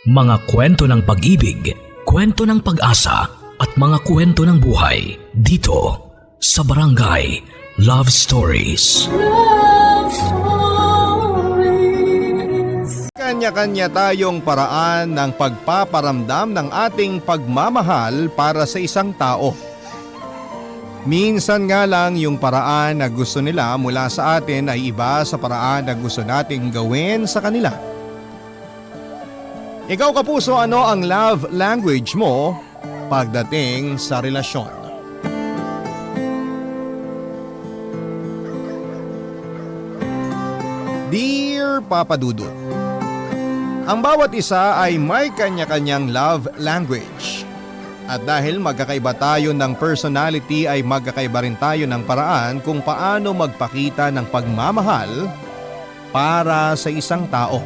Mga kwento ng pag-ibig, kwento ng pag-asa at mga kwento ng buhay dito sa Barangay Love Stories. Love Stories. Kanya-kanya tayong paraan ng pagpaparamdam ng ating pagmamahal para sa isang tao. Minsan nga lang yung paraan na gusto nila mula sa atin ay iba sa paraan na gusto nating gawin sa kanila. Ikaw kapuso, ano ang love language mo pagdating sa relasyon? Dear Papa Dudut, ang bawat isa ay may kanya-kanyang love language. At dahil magkakaiba tayo ng personality ay magkakaiba rin tayo ng paraan kung paano magpakita ng pagmamahal para sa isang tao.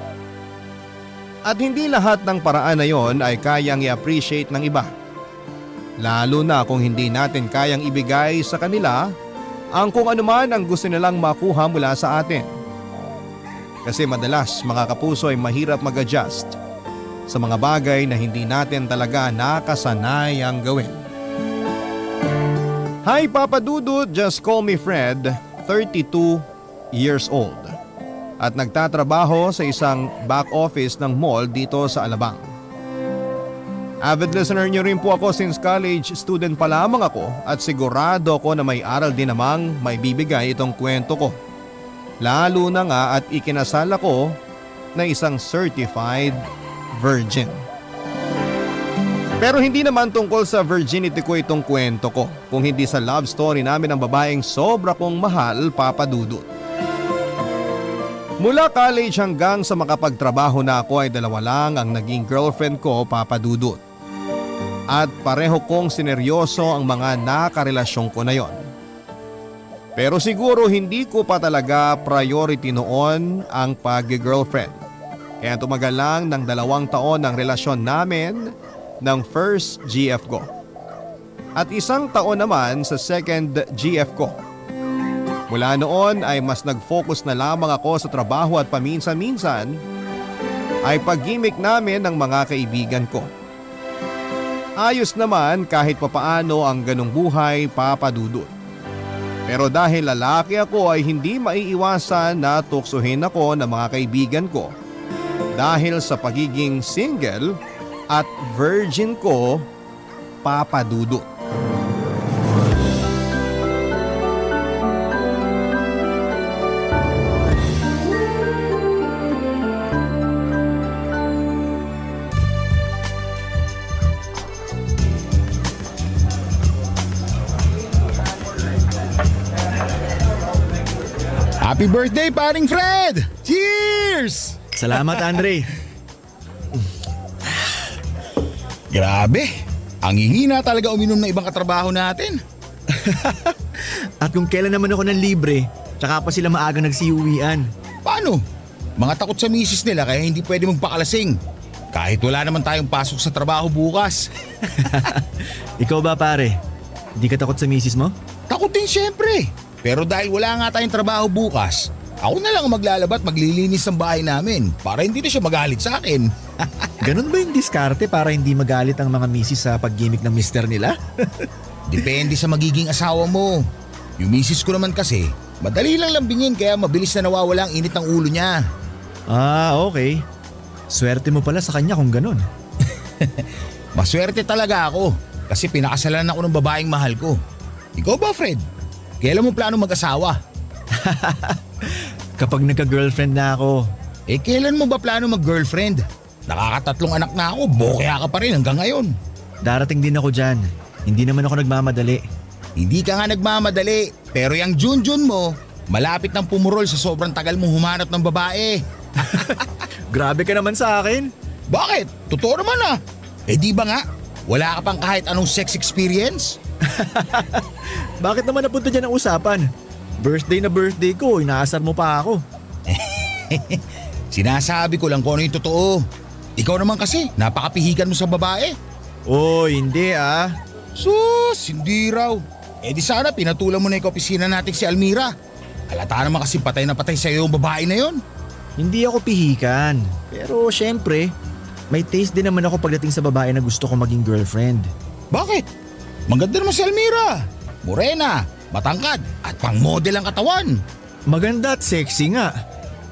At hindi lahat ng paraan na yon ay kayang i-appreciate ng iba. Lalo na kung hindi natin kayang ibigay sa kanila ang kung anuman ang gusto nilang makuha mula sa atin. Kasi madalas mga kapuso ay mahirap mag-adjust sa mga bagay na hindi natin talaga nakasanayang gawin. Hi Papa Dudut, just call me Fred, 32 years old. At nagtatrabaho sa isang back office ng mall dito sa Alabang. Avid listener niyo rin po ako since college student pa lamang ako at sigurado ko na may aral din namang may bibigay itong kwento ko. Lalo na nga at ikinasal ako na isang certified virgin. Pero hindi naman tungkol sa virginity ko itong kwento ko, kung hindi sa love story namin ng babaeng sobra kong mahal, Papa Dudut. Mula college hanggang sa makapagtrabaho na ako ay dalawa lang ang naging girlfriend ko, Papa Dudut. At pareho kong sineryoso ang mga nakarelasyon ko na yon. Pero siguro hindi ko pa talaga priority noon ang pag-girlfriend. Kaya tumagal lang ng 2 taon ang relasyon namin ng first GF ko. At 1 taon naman sa second GF ko. Mula noon ay mas nag-focus na lamang ako sa trabaho at paminsan-minsan ay pag-gimmick namin ng mga kaibigan ko. Ayos naman kahit papaano ang ganong buhay, Papa Dudut. Pero dahil lalaki ako ay hindi maiiwasan na tuksuhin ako ng mga kaibigan ko dahil sa pagiging single at virgin ko, Papa Dudut. Happy birthday, paring Fred! Cheers! Salamat, Andre. Grabe, ang hihina talaga uminom ng ibang katrabaho natin. At kung kailan naman ako ng libre, tsaka pa sila maagang nagsiuwian. Paano? Mga takot sa misis nila kaya hindi pwede magpakalasing. Kahit wala naman tayong pasok sa trabaho bukas. Ikaw ba, pare? Di ka takot sa misis mo? Takot din syempre. Pero dahil wala nga tayong trabaho bukas, ako na lang ang maglalaba at maglilinis ng bahay namin para hindi na siya magalit sa akin. Ganun ba yung diskarte para hindi magalit ang mga misis sa pag-gimmick ng mister nila? Depende sa magiging asawa mo. Yung misis ko naman kasi, madali lang lambingin kaya mabilis na nawawala ang init ng ulo niya. Ah, okay. Swerte mo pala sa kanya kung ganun. Maswerte talaga ako kasi pinakasalan ako ng babaeng mahal ko. Ikaw ba, Fred? Kailan mo plano mag-asawa? Kapag nagka-girlfriend na ako. Eh kailan mo ba plano mag-girlfriend? Nakakatatlong anak na ako, bokya ka pa rin hanggang ngayon. Darating din ako dyan. Hindi naman ako nagmamadali. Hindi ka nga nagmamadali, pero yung Junjun mo, malapit nang pumurol sa sobrang tagal mong humanap ng babae. Grabe ka naman sa akin. Bakit? Totoo naman ah. Eh di ba nga, wala ka pang kahit anong sex experience? Bakit naman napunta dyan ang usapan? Birthday na birthday ko, inaasar mo pa ako. Sinasabi ko lang kung ano yung totoo. Ikaw naman kasi, napakapihikan mo sa babae. Oh, hindi ah. Sus, hindi raw. Eh di sana pinatulan mo na yung opisina natin si Almira. Halata naman kasi patay na patay sa'yo yung babae na yon. Hindi ako pihikan. Pero syempre, may taste din naman ako pagdating sa babae na gusto ko maging girlfriend. Bakit? Maganda naman si Almira. Morena, matangkad at pang-model ang katawan. Maganda at sexy nga.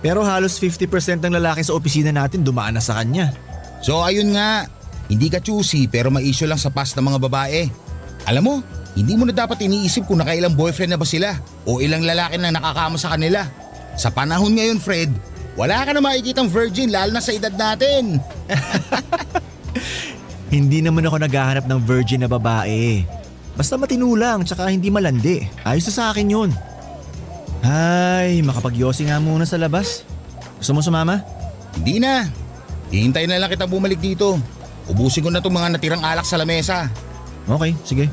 Pero halos 50% ng lalaki sa opisina natin dumaan na sa kanya. So ayun nga, hindi ka choosy pero may issue lang sa past ng mga babae. Alam mo, hindi mo na dapat iniisip kung nakailang boyfriend na ba sila o ilang lalaki na nakakama sa kanila. Sa panahon ngayon, Fred, wala ka na makikitang virgin lalo na sa edad natin. Hindi naman ako naghahanap ng virgin na babae. Basta matino lang tsaka hindi malandi. Ayos na sa akin yun. Ay, makapagyosi nga muna sa labas. Gusto mo sumama? Hindi na. Hihintayin na lang kita bumalik dito. Ubusin ko na itong mga natirang alak sa lamesa. Okay, sige.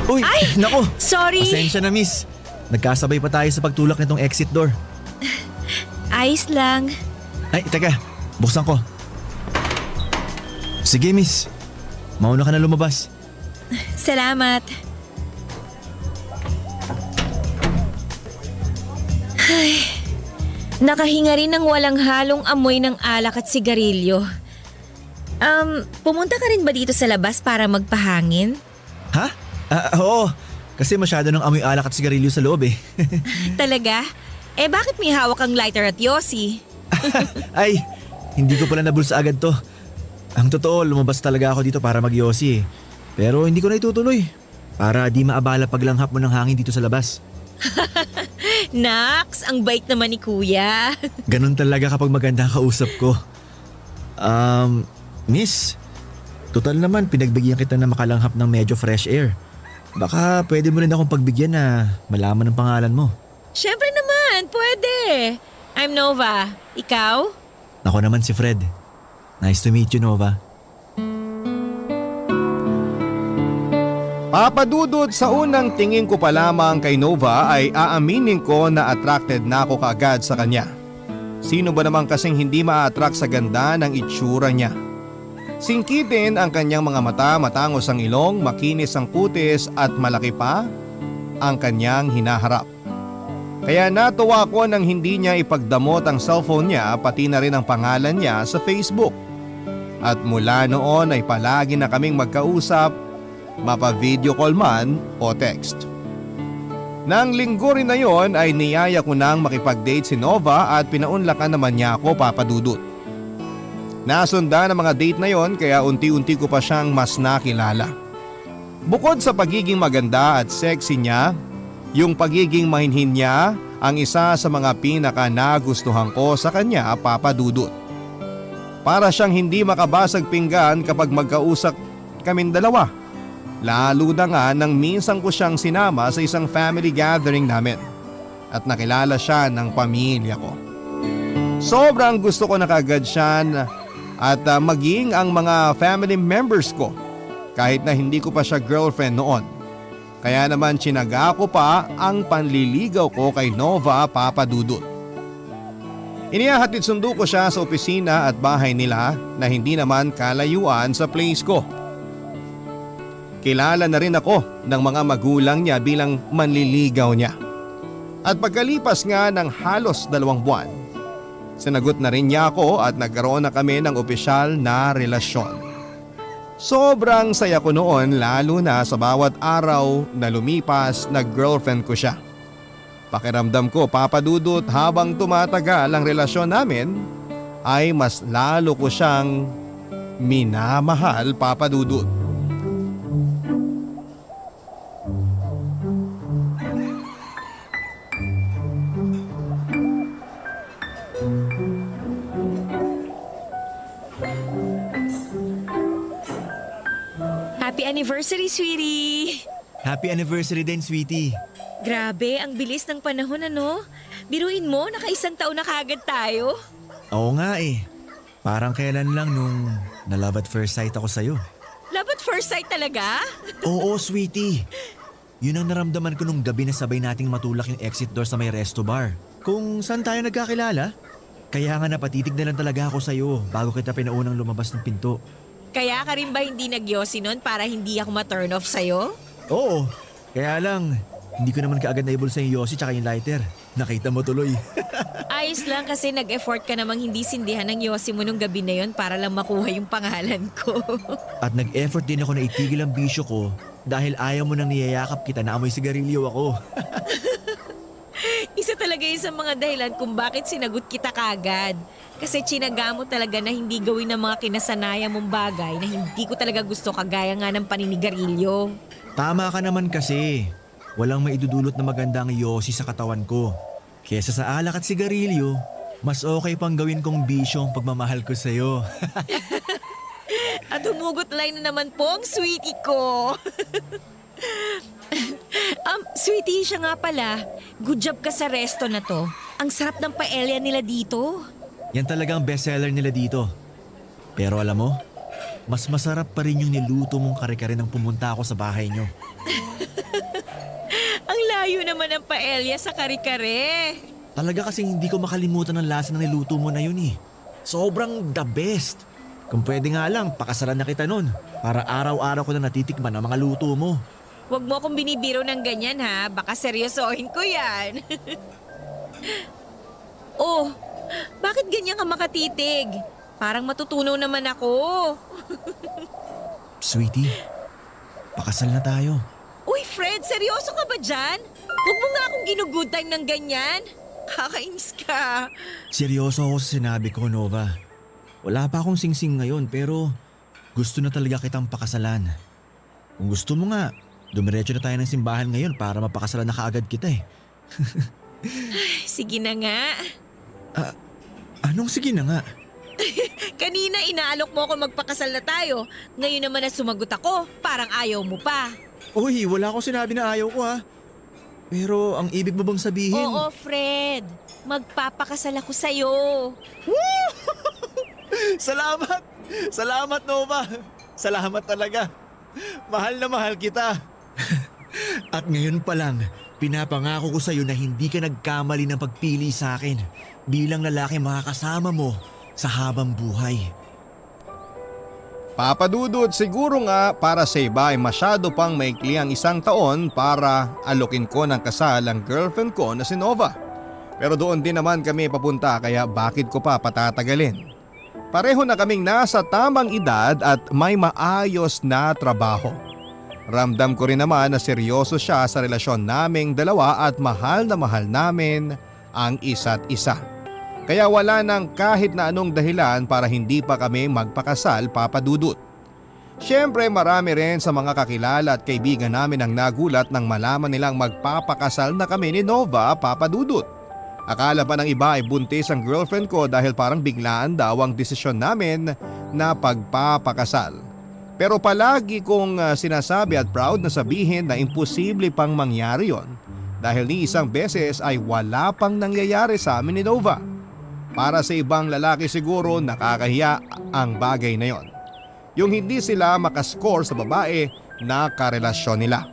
Uy, nako. Sorry. Pasensya na miss. Nagkasabay pa tayo sa pagtulak nitong exit door. Ayos lang. Ay, teka. Buksan ko. Sige miss. Mauna ka na lumabas. Salamat. Ay, nakahinga rin ng walang halong amoy ng alak at sigarilyo. Pumunta ka rin ba dito sa labas para magpahangin? Ha? Oo. Kasi masyado ng amoy alak at sigarilyo sa loob eh. Talaga? Eh bakit may hawak ang lighter at yosi? Ay, hindi ko pala nabulsa agad to. Ang totoo, lumabas talaga ako dito para magyosi eh. Pero hindi ko na itutuloy. Para di maabala paglanghap mo ng hangin dito sa labas. Naks, ang bait naman ni kuya. Ganun talaga kapag maganda ang kausap ko. Miss, total naman pinagbigyan kita na makalanghap ng medyo fresh air. Baka pwede mo rin akong pagbigyan na malaman ang pangalan mo. Siyempre naman, pwede. I'm Nova. Ikaw? Ako naman si Fred. Nice to meet you, Nova. Papadudod, sa unang tingin ko pa lamang kay Nova ay aaminin ko na attracted na ako kaagad sa kanya. Sino ba naman kasing hindi ma-attract sa ganda ng itsura niya? Singkitin ang kanyang mga mata, matangos ang ilong, makinis ang kutis at malaki pa ang kanyang hinaharap. Kaya natuwa ko nang hindi niya ipagdamot ang cellphone niya pati na rin ang pangalan niya sa Facebook. At mula noon ay palagi na kaming magkausap, mapa-video call man o text. Nang linggo rin na yon ay niyaya ko nang makipag-date si Nova at pinaunlakan naman niya ako, papadudot. Nasundan ang mga date na yon kaya unti-unti ko pa siyang mas nakilala. Bukod sa pagiging maganda at sexy niya, yung pagiging mahinhin niya ang isa sa mga pinaka nagustuhan ko sa kanya, papadudot. Para siyang hindi makabasag pinggan kapag magkausap kaming dalawa. Lalo na nga nang minsan ko siyang sinama sa isang family gathering namin at nakilala siya ng pamilya ko. Sobrang gusto ko na kagad siya at maging ang mga family members ko kahit na hindi ko pa siya girlfriend noon. Kaya naman tsinaga ko pa ang panliligaw ko kay Nova, papadudot. Inihahatid sundo ko siya sa opisina at bahay nila na hindi naman kalayuan sa place ko. Kilala na rin ako ng mga magulang niya bilang manliligaw niya. At pagkalipas nga ng halos 2 buwan, sinagot na rin niya ako at nagkaroon na kami ng opisyal na relasyon. Sobrang saya ko noon, lalo na sa bawat araw na lumipas na girlfriend ko siya. Pakiramdam ko, papadudot, habang tumatagal ang relasyon namin ay mas lalo ko siyang minamahal, papadudot. Happy anniversary, sweetie! Happy anniversary din, sweetie. Grabe, ang bilis ng panahon ano? Biruin mo, naka-1 taon na kagad tayo. Oo nga eh. Parang kailan lang nung na-love at first sight ako sa'yo. Love at first sight talaga? Oo, sweetie. Yun ang naramdaman ko nung gabi na sabay nating matulak yung exit door sa may resto bar. Kung saan tayo nagkakilala. Kaya nga napatitig na lang talaga ako sa'yo bago kita pinaunang lumabas ng pinto. Kaya ka rin ba hindi nagyosi nun para hindi ako ma-turn off sa'yo? Oo, kaya lang, hindi ko naman kaagad naibulsa yung yosi tsaka yung lighter. Nakita mo tuloy. Ayos lang kasi nag-effort ka namang hindi sindihan ng yosi mo nung gabi na yon para lang makuha yung pangalan ko. At nag-effort din ako na itigil ang bisyo ko dahil ayaw mo nang niyayakap kita na amoy sigarilyo ako. Isa talaga yun sa mga dahilan kung bakit sinagot kita kagad. Kasi tsinaga mo talaga na hindi gawin ng mga kinasanayan mong bagay na hindi ko talaga gusto kagaya nga ng paninigarilyo. Tama ka naman kasi. Walang maidudulot na maganda ang yosi sa katawan ko. Kesa sa alak at sigarilyo, mas okay pang gawin kong bisyo ang pagmamahal ko sa'yo. At humugot line na naman po ang sweetie ko. Sweetie, siya nga pala. Good job ka sa resto na to. Ang sarap ng paella nila dito. Yan talagang bestseller nila dito. Pero alam mo, mas masarap pa rin yung niluto mong kare-kare nang pumunta ako sa bahay nyo. Ang layo naman ng paella sa kare-kare. Talaga kasing hindi ko makalimutan ang lasa ng niluto mo na yun eh. Sobrang the best. Kung pwede nga lang, pakasalan na kita nun. Para araw-araw ko na natitikman ang mga luto mo. Huwag mo akong binibiro ng ganyan ha. Baka seryosohin ko yan. Oh, bakit ganyan ka makatitig? Parang matutunaw naman ako. Sweetie, pakasal na tayo. Uy, Fred, seryoso ka ba dyan? Huwag mo nga akong ginugood time ng ganyan. Kakainis ka. Seryoso ako sa sinabi ko, Nova. Wala pa akong singsing ngayon pero gusto na talaga kitang pakasalan. Kung gusto mo nga, dumiretso na tayo ng simbahan ngayon para mapakasalan na kaagad kita eh. Sige na nga. Anong sige na nga? Kanina inaalok mo ako magpakasal na tayo. Ngayon naman na sumagot ako, parang ayaw mo pa. Uy, wala akong sinabi na ayaw ko ha. Pero ang ibig mo bang sabihin? Oo, Fred. Magpapakasal ako sa'yo. Salamat! Salamat, Nova! Salamat talaga. Mahal na mahal kita. At ngayon pa lang, pinapangako ko sa'yo na hindi ka nagkamali ng pagpili sa akin bilang lalaki makakasama mo sa habang buhay. Papadudod, siguro nga para sa iba ay masyado pang maikli ang 1 taon para alokin ko ng kasal ang girlfriend ko na si Nova. Pero doon din naman kami papunta kaya bakit ko pa patatagalin? Pareho na kaming nasa tamang edad at may maayos na trabaho. Ramdam ko rin naman na seryoso siya sa relasyon naming dalawa at mahal na mahal namin ang isa't isa. Kaya wala nang kahit na anong dahilan para hindi pa kami magpakasal, Papa Dudut. Siyempre marami rin sa mga kakilala at kaibigan namin ang nagulat nang malaman nilang magpapakasal na kami ni Nova, Papa Dudut. Akala pa ng iba ay buntis ang girlfriend ko dahil parang biglaan daw ang desisyon namin na pagpapakasal. Pero palagi kong sinasabi at proud na sabihin na imposible pang mangyari yon dahil ni isang beses ay wala pang nangyayari sa amin ni Nova. Para sa ibang lalaki siguro nakakahiya ang bagay na yon. Yung hindi sila makascore sa babae na karelasyon nila.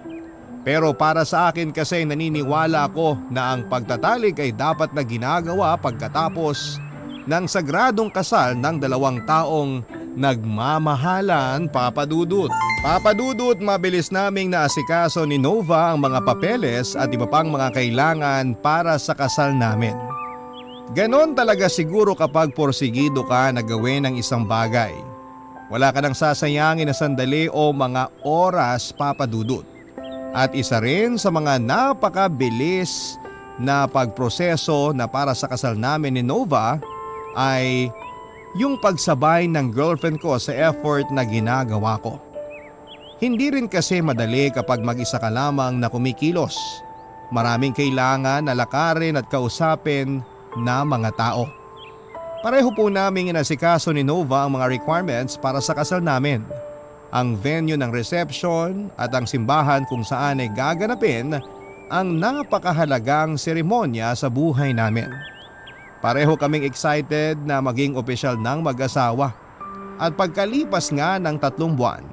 Pero para sa akin kasi naniniwala ako na ang pagtatalig ay dapat na ginagawa pagkatapos ng sagradong kasal ng 2 taong nagmamahalan, Papa Dudut. Papa Dudut, mabilis naming naasikaso ni Nova ang mga papeles at iba pang mga kailangan para sa kasal namin. Ganon talaga siguro kapag porsigido ka na gawin ang isang bagay. Wala ka nang sasayangin na sandali o mga oras, Papa Dudut. At isa rin sa mga napakabilis na pagproseso na para sa kasal namin ni Nova ay yung pagsabay ng girlfriend ko sa effort na ginagawa ko. Hindi rin kasi madali kapag mag-isa ka lamang na kumikilos. Maraming kailangan na lakarin at kausapin na mga tao. Pareho po naming inasikaso ni Nova ang mga requirements para sa kasal namin. Ang venue ng reception at ang simbahan kung saan ay gaganapin ang napakahalagang seremonya sa buhay namin. Pareho kaming excited na maging opisyal ng mag-asawa. At pagkalipas nga ng 3 buwan,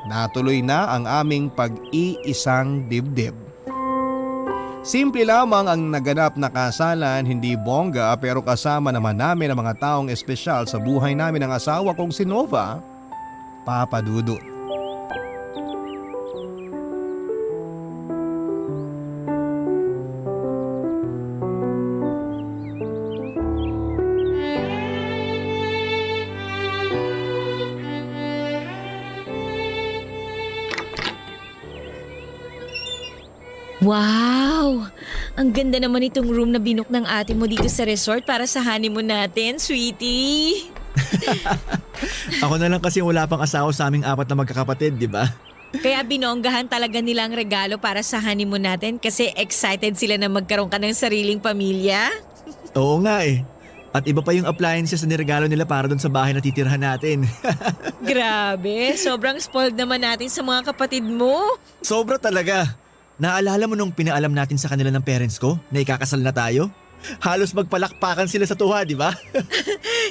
natuloy na ang aming pag-iisang dibdib. Simple lamang ang naganap na kasalan, hindi bongga pero kasama naman namin ang mga taong espesyal sa buhay namin ng asawa kong si Nova, Papa Dudut. Wow! Ang ganda naman itong room na binook ng ate mo dito sa resort para sa honeymoon natin, sweetie. Ako na lang kasi wala pang asawa sa aming apat na magkakapatid, di ba? Kaya binonggahan talaga nila ang regalo para sa honeymoon natin kasi excited sila na magkaroon ka ng sariling pamilya. Oo nga eh. At iba pa yung appliances na niregalo nila para doon sa bahay na titirhan natin. Grabe, sobrang spoiled naman natin sa mga kapatid mo. Sobra talaga. Naalala mo nung pinaalam natin sa kanila ng parents ko na ikakasal na tayo? Halos magpalakpakan sila sa tuwa, di ba?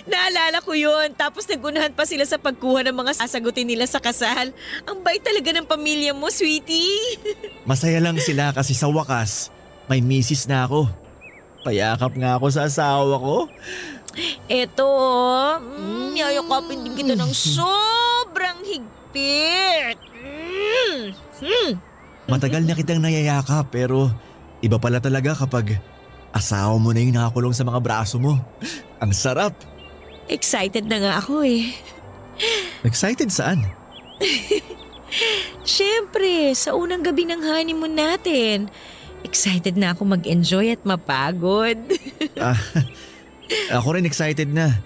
Naalala ko yun. Tapos nagunahan pa sila sa pagkuha ng mga sasagutin nila sa kasal. Ang bait talaga ng pamilya mo, sweetie. Masaya lang sila kasi sa wakas, may misis na ako. Payakap nga ako sa asawa ko. Eto, yayakapin din kita ng sobrang higpit. Matagal na kitang nayayakap pero iba pala talaga kapag asawa mo na yung nakakulong sa mga braso mo. Ang sarap. Excited na nga ako eh. Excited saan? Siyempre, sa unang gabi ng honeymoon natin. Excited na ako mag-enjoy at mapagod. Ako rin excited na.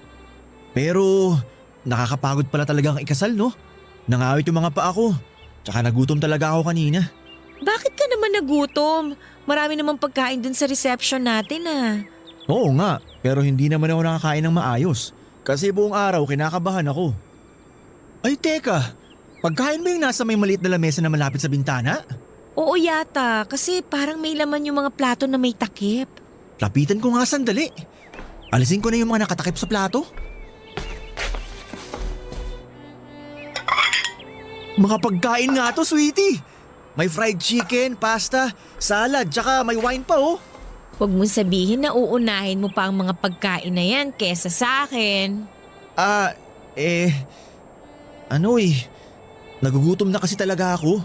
Pero nakakapagod pala talaga ang ikasal, no? Nangawit yung mga paa ko. Tsaka nagutom talaga ako kanina. Bakit ka naman nagutom? Marami namang pagkain dun sa reception natin ah. Oo nga, pero hindi naman ako nakakain ng maayos. Kasi buong araw kinakabahan ako. Ay teka, pagkain mo yung nasa may maliit na lamesa na malapit sa bintana? Oo yata, kasi parang may laman yung mga plato na may takip. Lapitan ko nga sandali. Alisin ko na yung mga nakatakip sa plato. Mga pagkain nga to, sweetie. May fried chicken, pasta, salad, tsaka may wine pa oh. Huwag mong sabihin na uunahin mo pa ang mga pagkain na yan kesa sa akin. Nagugutom na kasi talaga ako.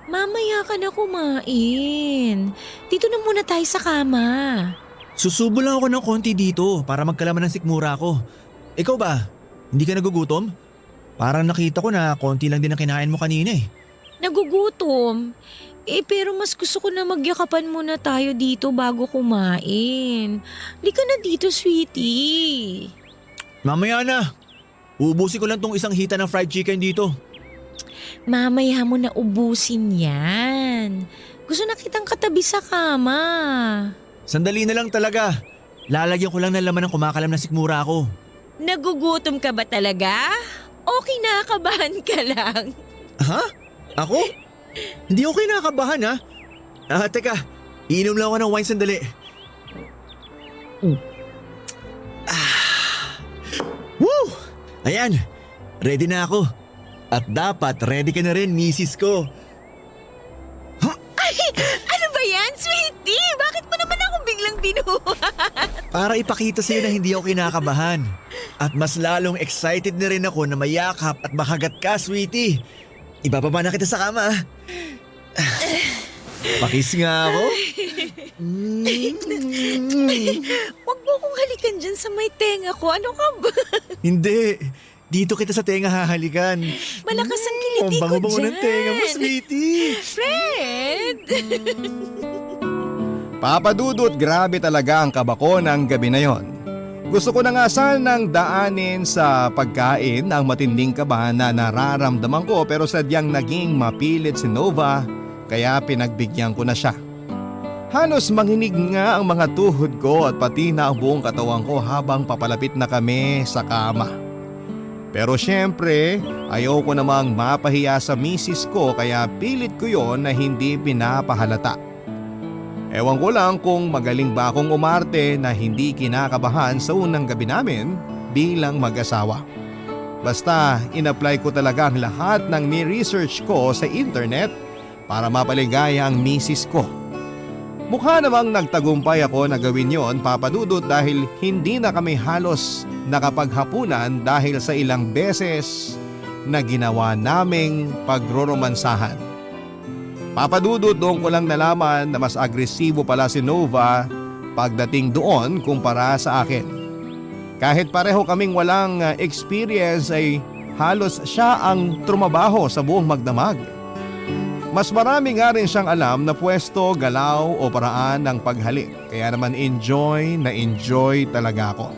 Mamaya ka na kumain. Dito na muna tayo sa kama. Susubo lang ako ng konti dito para magkalaman ng sikmura ko. Ikaw ba? Hindi ka nagugutom? Parang nakita ko na konti lang din ang kinain mo kanina eh. Nagugutom. Pero mas gusto ko na magyakapan muna tayo dito bago kumain. Lika na dito, sweetie. Mamaya na. Uubusin ko lang tong isang hita ng fried chicken dito. Mamaya mo na ubusin yan. Gusto na kitang katabi sa kama. Sandali na lang talaga. Lalagyan ko lang ng laman ng kumakalam na sikmura ko. Nagugutom ka ba talaga? O kinakabahan ka lang? Ha? Ako? Hindi ako kinakabahan ha? Teka. Iinom lang ako ng wine sandali. Woo! Ayan. Ready na ako. At dapat ready ka na rin, misis ko. Ay, ano ba yan, sweetie? Bakit mo naman ako biglang binuhat? Para ipakita sa'yo na hindi ako kinakabahan. At mas lalong excited na rin ako na mayakap at makagat ka, sweetie. Ibababa na kita sa kama. Pakis nga ako. Huwag mo kong halikan dyan sa may tenga ko. Ano ka ba? Hindi. Dito kita sa tenga hahalikan. Malakas ang kiliti ko bango-bango dyan. ng tenga mo, sweetie. Fred! Papadudot, grabe talaga ang kabako ng gabi na yon. Gusto ko na nga sanang daanin sa pagkain ang matinding kaba na nararamdaman ko pero sadyang naging mapilit si Nova kaya pinagbigyan ko na siya. Halos manginig nga ang mga tuhod ko at pati na ang buong katawan ko habang papalapit na kami sa kama. Pero syempre, ayoko namang mapahiya sa misis ko kaya pilit ko yon na hindi pinapahalata. Ewan ko lang kung magaling ba akong umarte na hindi kinakabahan sa unang gabi namin bilang mag-asawa. Basta in-apply ko talaga ang lahat ng ni-research ko sa internet para mapaligaya ang misis ko. Mukha namang nagtagumpay ako na gawin yon, Papadudot, dahil hindi na kami halos nakapaghapunan dahil sa ilang beses na ginawa naming pagroromansahan. Papadudot, doon ko lang nalaman na mas agresibo pala si Nova pagdating doon kumpara sa akin. Kahit pareho kaming walang experience ay halos siya ang trumabaho sa buong magdamag. Mas marami nga rin siyang alam na pwesto, galaw o paraan ng paghalik. Kaya naman enjoy talaga ako.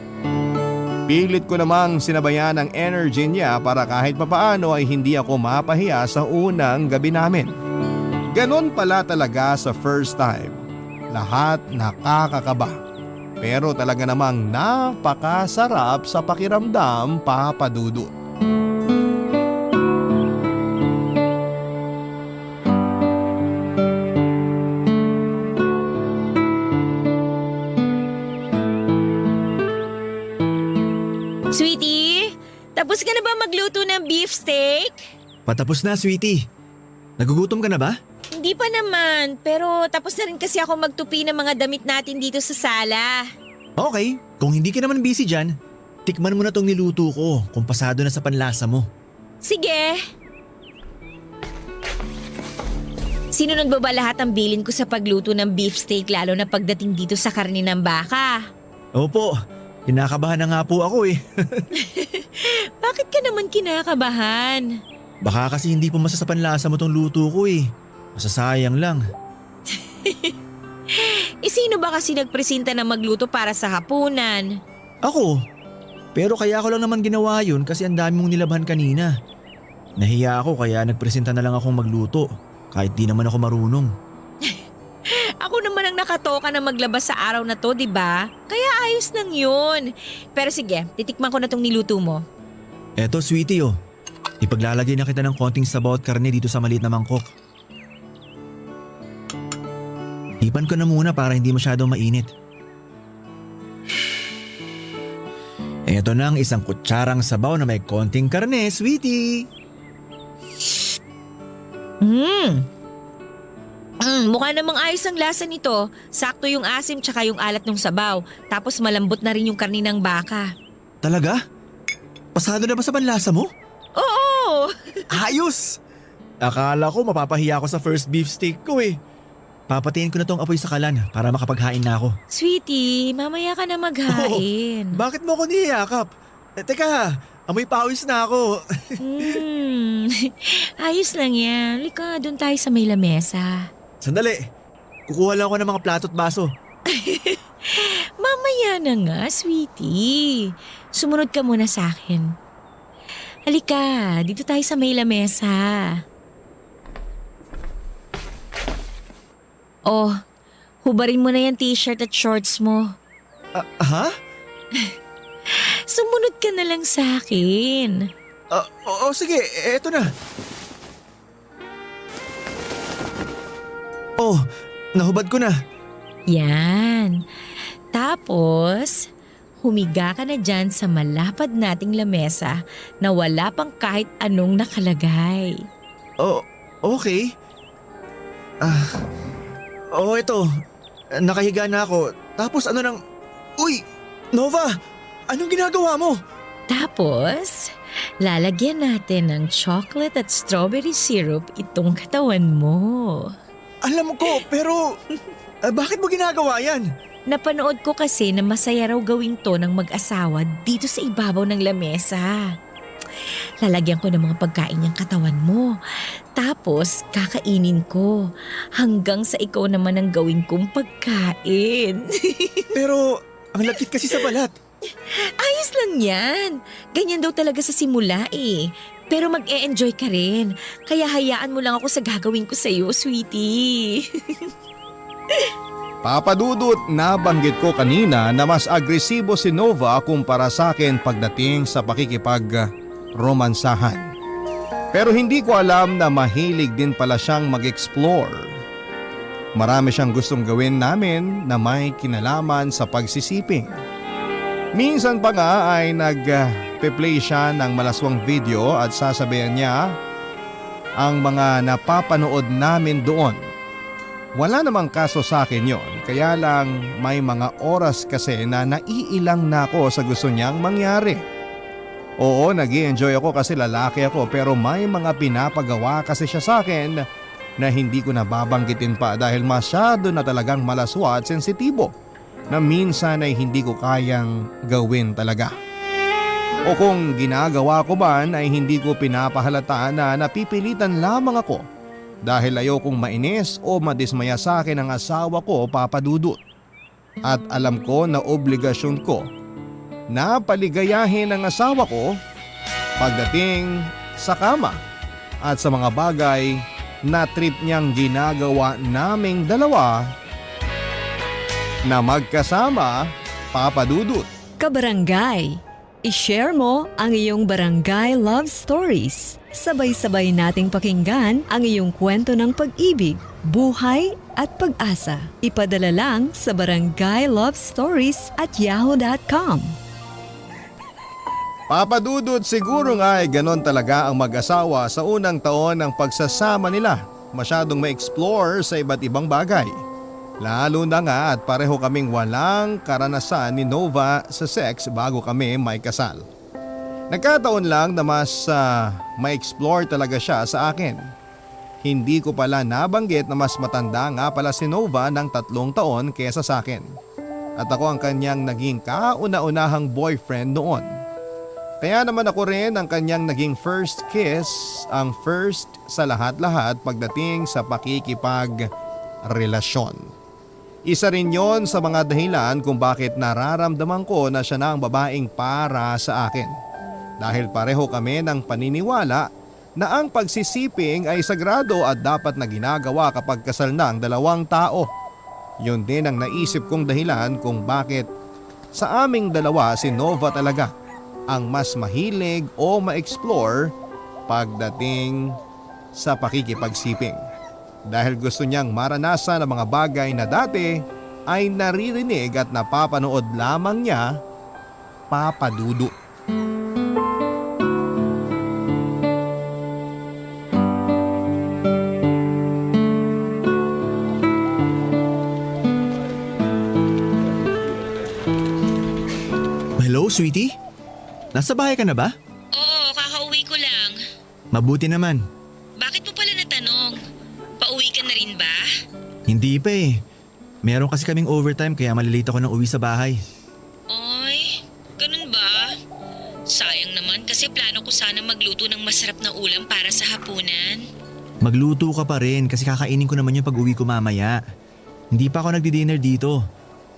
Pilit ko namang sinabayan ang energy niya para kahit papaano ay hindi ako mapahiya sa unang gabi namin. Ganon pala talaga sa first time. Lahat nakakakaba. Pero talaga namang napakasarap sa pakiramdam, Papa Dudut. Sweetie, tapos ka na ba magluto ng beef steak? Patapos na, sweetie. Nagugutom ka na ba? Hindi pa naman, pero tapos na rin kasi ako magtupi ng mga damit natin dito sa sala. Okay, kung hindi ka naman busy dyan, tikman mo na tong niluto ko kung pasado na sa panlasa mo. Sige. Sinunod mo ba lahat ang bilin ko sa pagluto ng beef steak lalo na pagdating dito sa karne ng baka? Opo, kinakabahan na nga po ako eh. Bakit ka naman kinakabahan? Baka kasi hindi po sa panlasa mo tong luto ko eh. Masasayang lang. Sino ba kasi nagpresenta na magluto para sa hapunan? Ako? Pero kaya ko lang naman ginawa yun kasi ang dami mong nilabhan kanina. Nahiya ako kaya nagpresenta na lang akong magluto kahit di naman ako marunong. Ako naman ang nakatoka na maglabas sa araw na to, di ba? Kaya ayos lang yun. Pero sige, titikman ko na tong niluto mo. Eto sweetie oh. Ipaglalagay na kita ng konting sabaw at karne dito sa maliit na mangkok. Ipan ko na muna para hindi masyadong mainit. Eto na ang isang kutsarang sabaw na may konting karne, sweetie. Mukha namang ayos ang lasa nito. Sakto yung asim tsaka yung alat ng sabaw. Tapos malambot na rin yung karni ng baka. Talaga? Pasado na ba sa panlasa mo? Oo! Ayos! Akala ko mapapahiya ako sa first beef steak ko eh. Papatayin ko na tong apoy sa kalan para makapaghain na ako. Sweetie, mamaya ka na maghain. Bakit mo ako niyayakap? Teka, amoy pawis na ako. Ayos lang yan. Lika, doon tayo sa may lamesa. Sandali, kukuha lang ako ng mga plato at baso. Mamaya na nga, sweetie. Sumunod ka muna sa akin. Halika, dito tayo sa may lamesa. Oh, hubarin mo na yung t-shirt at shorts mo. Ha? Sumunod ka na lang sa akin. Oo, sige, eto na. Oh, nahubad ko na. Yan. Tapos, humiga ka na dyan sa malapad nating lamesa na wala pang kahit anong nakalagay. Oh, okay. Ito. Nakahiga na ako. Tapos ano nang... Uy! Nova! Anong ginagawa mo? Tapos, lalagyan natin ng chocolate at strawberry syrup itong katawan mo. Alam ko, pero... bakit mo ginagawa yan? Napanood ko kasi na masaya raw gawin to ng mag-asawa dito sa ibabaw ng lamesa. Lalagyan ko ng mga pagkain niyang katawan mo. Tapos, kakainin ko. Hanggang sa ikaw naman ang gawin kong pagkain. Pero, ang lakit kasi sa balat. Ayos lang yan. Ganyan daw talaga sa simula eh. Pero mag-e-enjoy ka rin. Kaya hayaan mo lang ako sa gagawin ko sa'yo, sweetie. Papa Dudut, nabanggit ko kanina na mas agresibo si Nova kumpara sa akin pagdating sa pakikipag-romansahan. Pero hindi ko alam na mahilig din pala siyang mag-explore. Marami siyang gustong gawin namin na may kinalaman sa pagsisiping. Minsan pa nga ay nag-play siya ng malaswang video at sasabayan niya ang mga napapanood namin doon. Wala namang kaso sa akin yon, kaya lang may mga oras kasi na naiilang na ako sa gusto niyang mangyari. Oo, nag-i-enjoy ako kasi lalaki ako pero may mga pinapagawa kasi siya sa akin na hindi ko nababanggitin pa dahil masyado na talagang malaswa at sensitibo na minsan ay hindi ko kayang gawin talaga. O kung ginagawa ko man ay hindi ko pinapahalata na napipilitan lamang ako dahil ayokong mainis o madismaya sa akin ang asawa ko, Papa Dudut. At alam ko na obligasyon ko na paligayahin ang asawa ko pagdating sa kama at sa mga bagay na trip niyang ginagawa naming dalawa na magkasama, Papa Dudut. Kabarangay, i-share mo ang iyong barangay love stories. Sabay-sabay nating pakinggan ang iyong kwento ng pag-ibig, buhay at pag-asa. Ipadala lang sa barangaylovestories@yahoo.com. Papa Dudut, siguro nga ay ganon talaga ang mag-asawa sa unang taon ng pagsasama nila. Masyadong ma-explore sa iba't ibang bagay. Lalo na nga at pareho kaming walang karanasan ni Nova sa sex bago kami may kasal. Nagkataon lang na mas ma-explore talaga siya sa akin. Hindi ko pala nabanggit na mas matanda nga pala si Nova ng 3 taon kesa sa akin. At ako ang kanyang naging kauna-unahang boyfriend noon. Kaya naman ako rin ang kanyang naging first kiss, ang first sa lahat-lahat pagdating sa pakikipagrelasyon. Isa rin yon sa mga dahilan kung bakit nararamdaman ko na siya na ang babaeng para sa akin. Dahil pareho kami ng paniniwala na ang pagsisiping ay sagrado at dapat na ginagawa kapag kasal na ang 2 tao. Yun din ang naisip kong dahilan kung bakit sa aming dalawa si Nova talaga ang mas mahilig o ma-explore pagdating sa pakikipagsiping. Dahil gusto niyang maranasan ang mga bagay na dati ay naririnig at napapanood lamang niya, Papa Dudut. Hello, sweetie? Nasa bahay ka na ba? Oo, kakauwi ko lang. Mabuti naman. Bakit mo pala natanong? Pauwi ka na rin ba? Hindi pa eh. Meron kasi kaming overtime kaya malilate ako ng uwi sa bahay. Ay, ganun ba? Sayang naman kasi plano ko sana magluto ng masarap na ulam para sa hapunan. Magluto ka pa rin kasi kakainin ko naman yung pag-uwi ko mamaya. Hindi pa ako nagdi-dinner dito.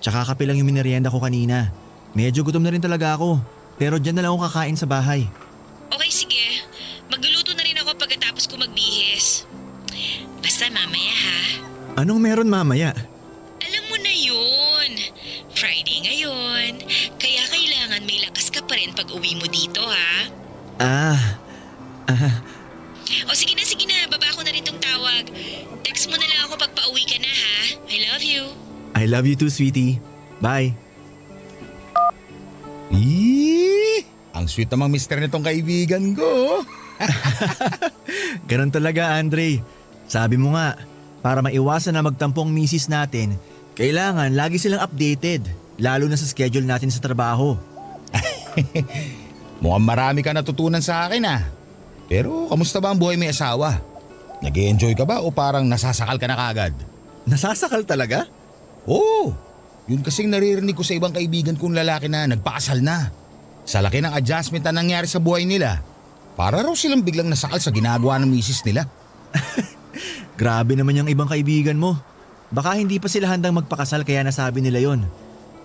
Tsaka kape lang yung minerienda ko kanina. Medyo gutom na rin talaga ako. Pero dyan na lang ako kakain sa bahay. Okay, sige. Magluluto na rin ako pagkatapos ko magbihis. Basta mamaya ha. Anong meron mamaya? Alam mo na yun. Friday ngayon. Kaya kailangan may lakas ka pa rin pag uwi mo dito ha. O sige na. Baba ko na rin tong tawag. Text mo na lang ako pag pauwi ka na ha. I love you. I love you too, sweetie. Bye. Ang sweet namang mister nitong kaibigan ko. Ganun talaga, Andre. Sabi mo nga, para maiwasan na magtampong misis natin, kailangan lagi silang updated, lalo na sa schedule natin sa trabaho. Mukhang marami ka natutunan sa akin ah. Pero kamusta ba ang buhay may asawa? Nag-e-enjoy ka ba o parang nasasakal ka na kagad? Nasasakal talaga? Oo, yun kasing naririnig ko sa ibang kaibigan kong lalaki na nagpakasal na. Sa laki ng adjustment na nangyari sa buhay nila, para raw silang biglang nasakal sa ginagawa ng misis nila. Grabe naman yung ibang kaibigan mo. Baka hindi pa sila handang magpakasal kaya nasabi nila yon.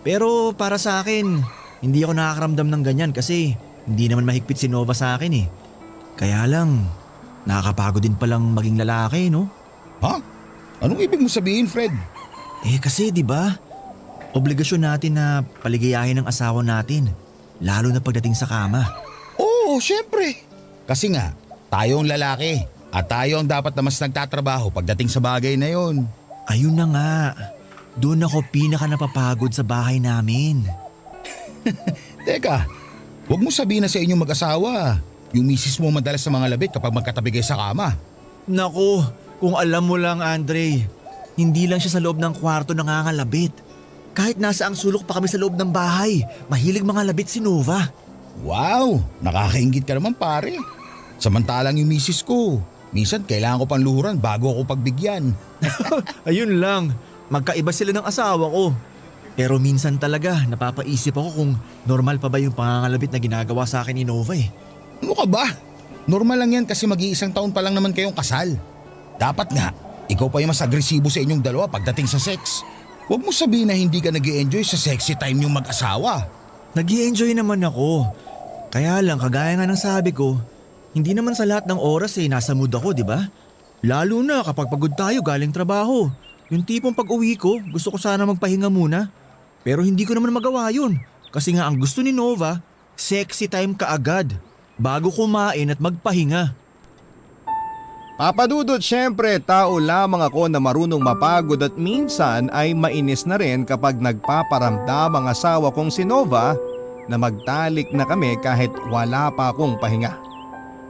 Pero para sa akin, hindi ako nakakaramdam ng ganyan kasi hindi naman mahigpit si Nova sa akin eh. Kaya lang, nakakapagod din palang maging lalaki, no? Ha? Anong ibig mo sabihin, Fred? Eh kasi 'di ba? Obligasyon natin na paligayahin ang asawa natin, lalo na pagdating sa kama. Oo, syempre. Kasi nga, tayo ang lalaki at tayo ang dapat na mas nagtatrabaho pagdating sa bagay na yon. Ayun na nga. Doon ako pinaka napapagod sa bahay namin. Teka, huwag mo sabihin na sa inyong mag-asawa. Yung misis mo madalas sa mga labit kapag magkatabi kayo sa kama. Naku, kung alam mo lang, Andre, hindi lang siya sa loob ng kwarto nangangalabit. Kahit nasa ang sulok pa kami sa loob ng bahay, mahilig mga labit si Nova. Wow, nakakaingit ka naman pare. Samantalang yung misis ko, minsan kailangan ko pang luhuran bago ako pagbigyan. Ayun lang, magkaiba sila ng asawa ko. Pero minsan talaga napapaisip ako kung normal pa ba yung pangangalabit na ginagawa sa akin ni Nova eh. Ano ka ba? Normal lang yan kasi mag-iisang taon pa lang naman kayong kasal. Dapat nga, ikaw pa yung mas agresibo sa inyong dalawa pagdating sa sex. Huwag mo sabihin na hindi ka nag-i-enjoy sa sexy time yung mag-asawa. Nag-i-enjoy naman ako. Kaya lang, kagaya nga ng sabi ko, hindi naman sa lahat ng oras nasa mood ako, di ba? Lalo na kapag pagod tayo galing trabaho. Yung tipong pag-uwi ko, gusto ko sana magpahinga muna. Pero hindi ko naman magawa yun. Kasi nga ang gusto ni Nova, sexy time kaagad. Bago kumain at magpahinga. Papadudot, syempre tao lamang ako na marunong mapagod at minsan ay mainis na rin kapag nagpaparamdam ang asawa kong si Nova na magtalik na kami kahit wala pa akong pahinga.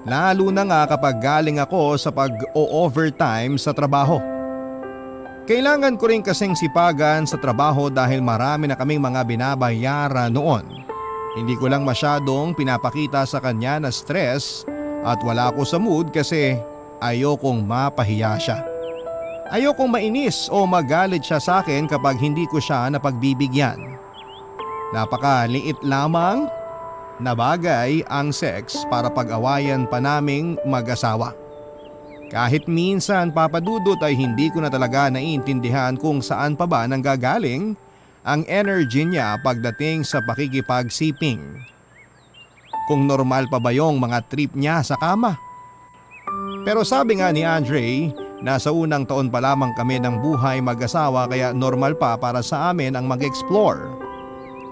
Lalo na nga kapag galing ako sa pag-overtime sa trabaho. Kailangan ko rin kasing sipagan sa trabaho dahil marami na kaming mga binabayaran noon. Hindi ko lang masyadong pinapakita sa kanya na stress at wala ako sa mood kasi ayokong mapahiya siya. Ayokong mainis o magalit siya sa akin kapag hindi ko siya napagbibigyan. Napakaliit lamang na bagay ang sex para pag-awayan pa naming mag-asawa. Kahit minsan papadudot ay hindi ko na talaga naiintindihan kung saan pa ba nanggagaling ang energy niya pagdating sa pakikipagsiping. Kung normal pa ba yung mga trip niya sa kama. Pero sabi nga ni Andre, nasa unang taon pa lamang kami ng buhay mag-asawa kaya normal pa para sa amin ang mag-explore.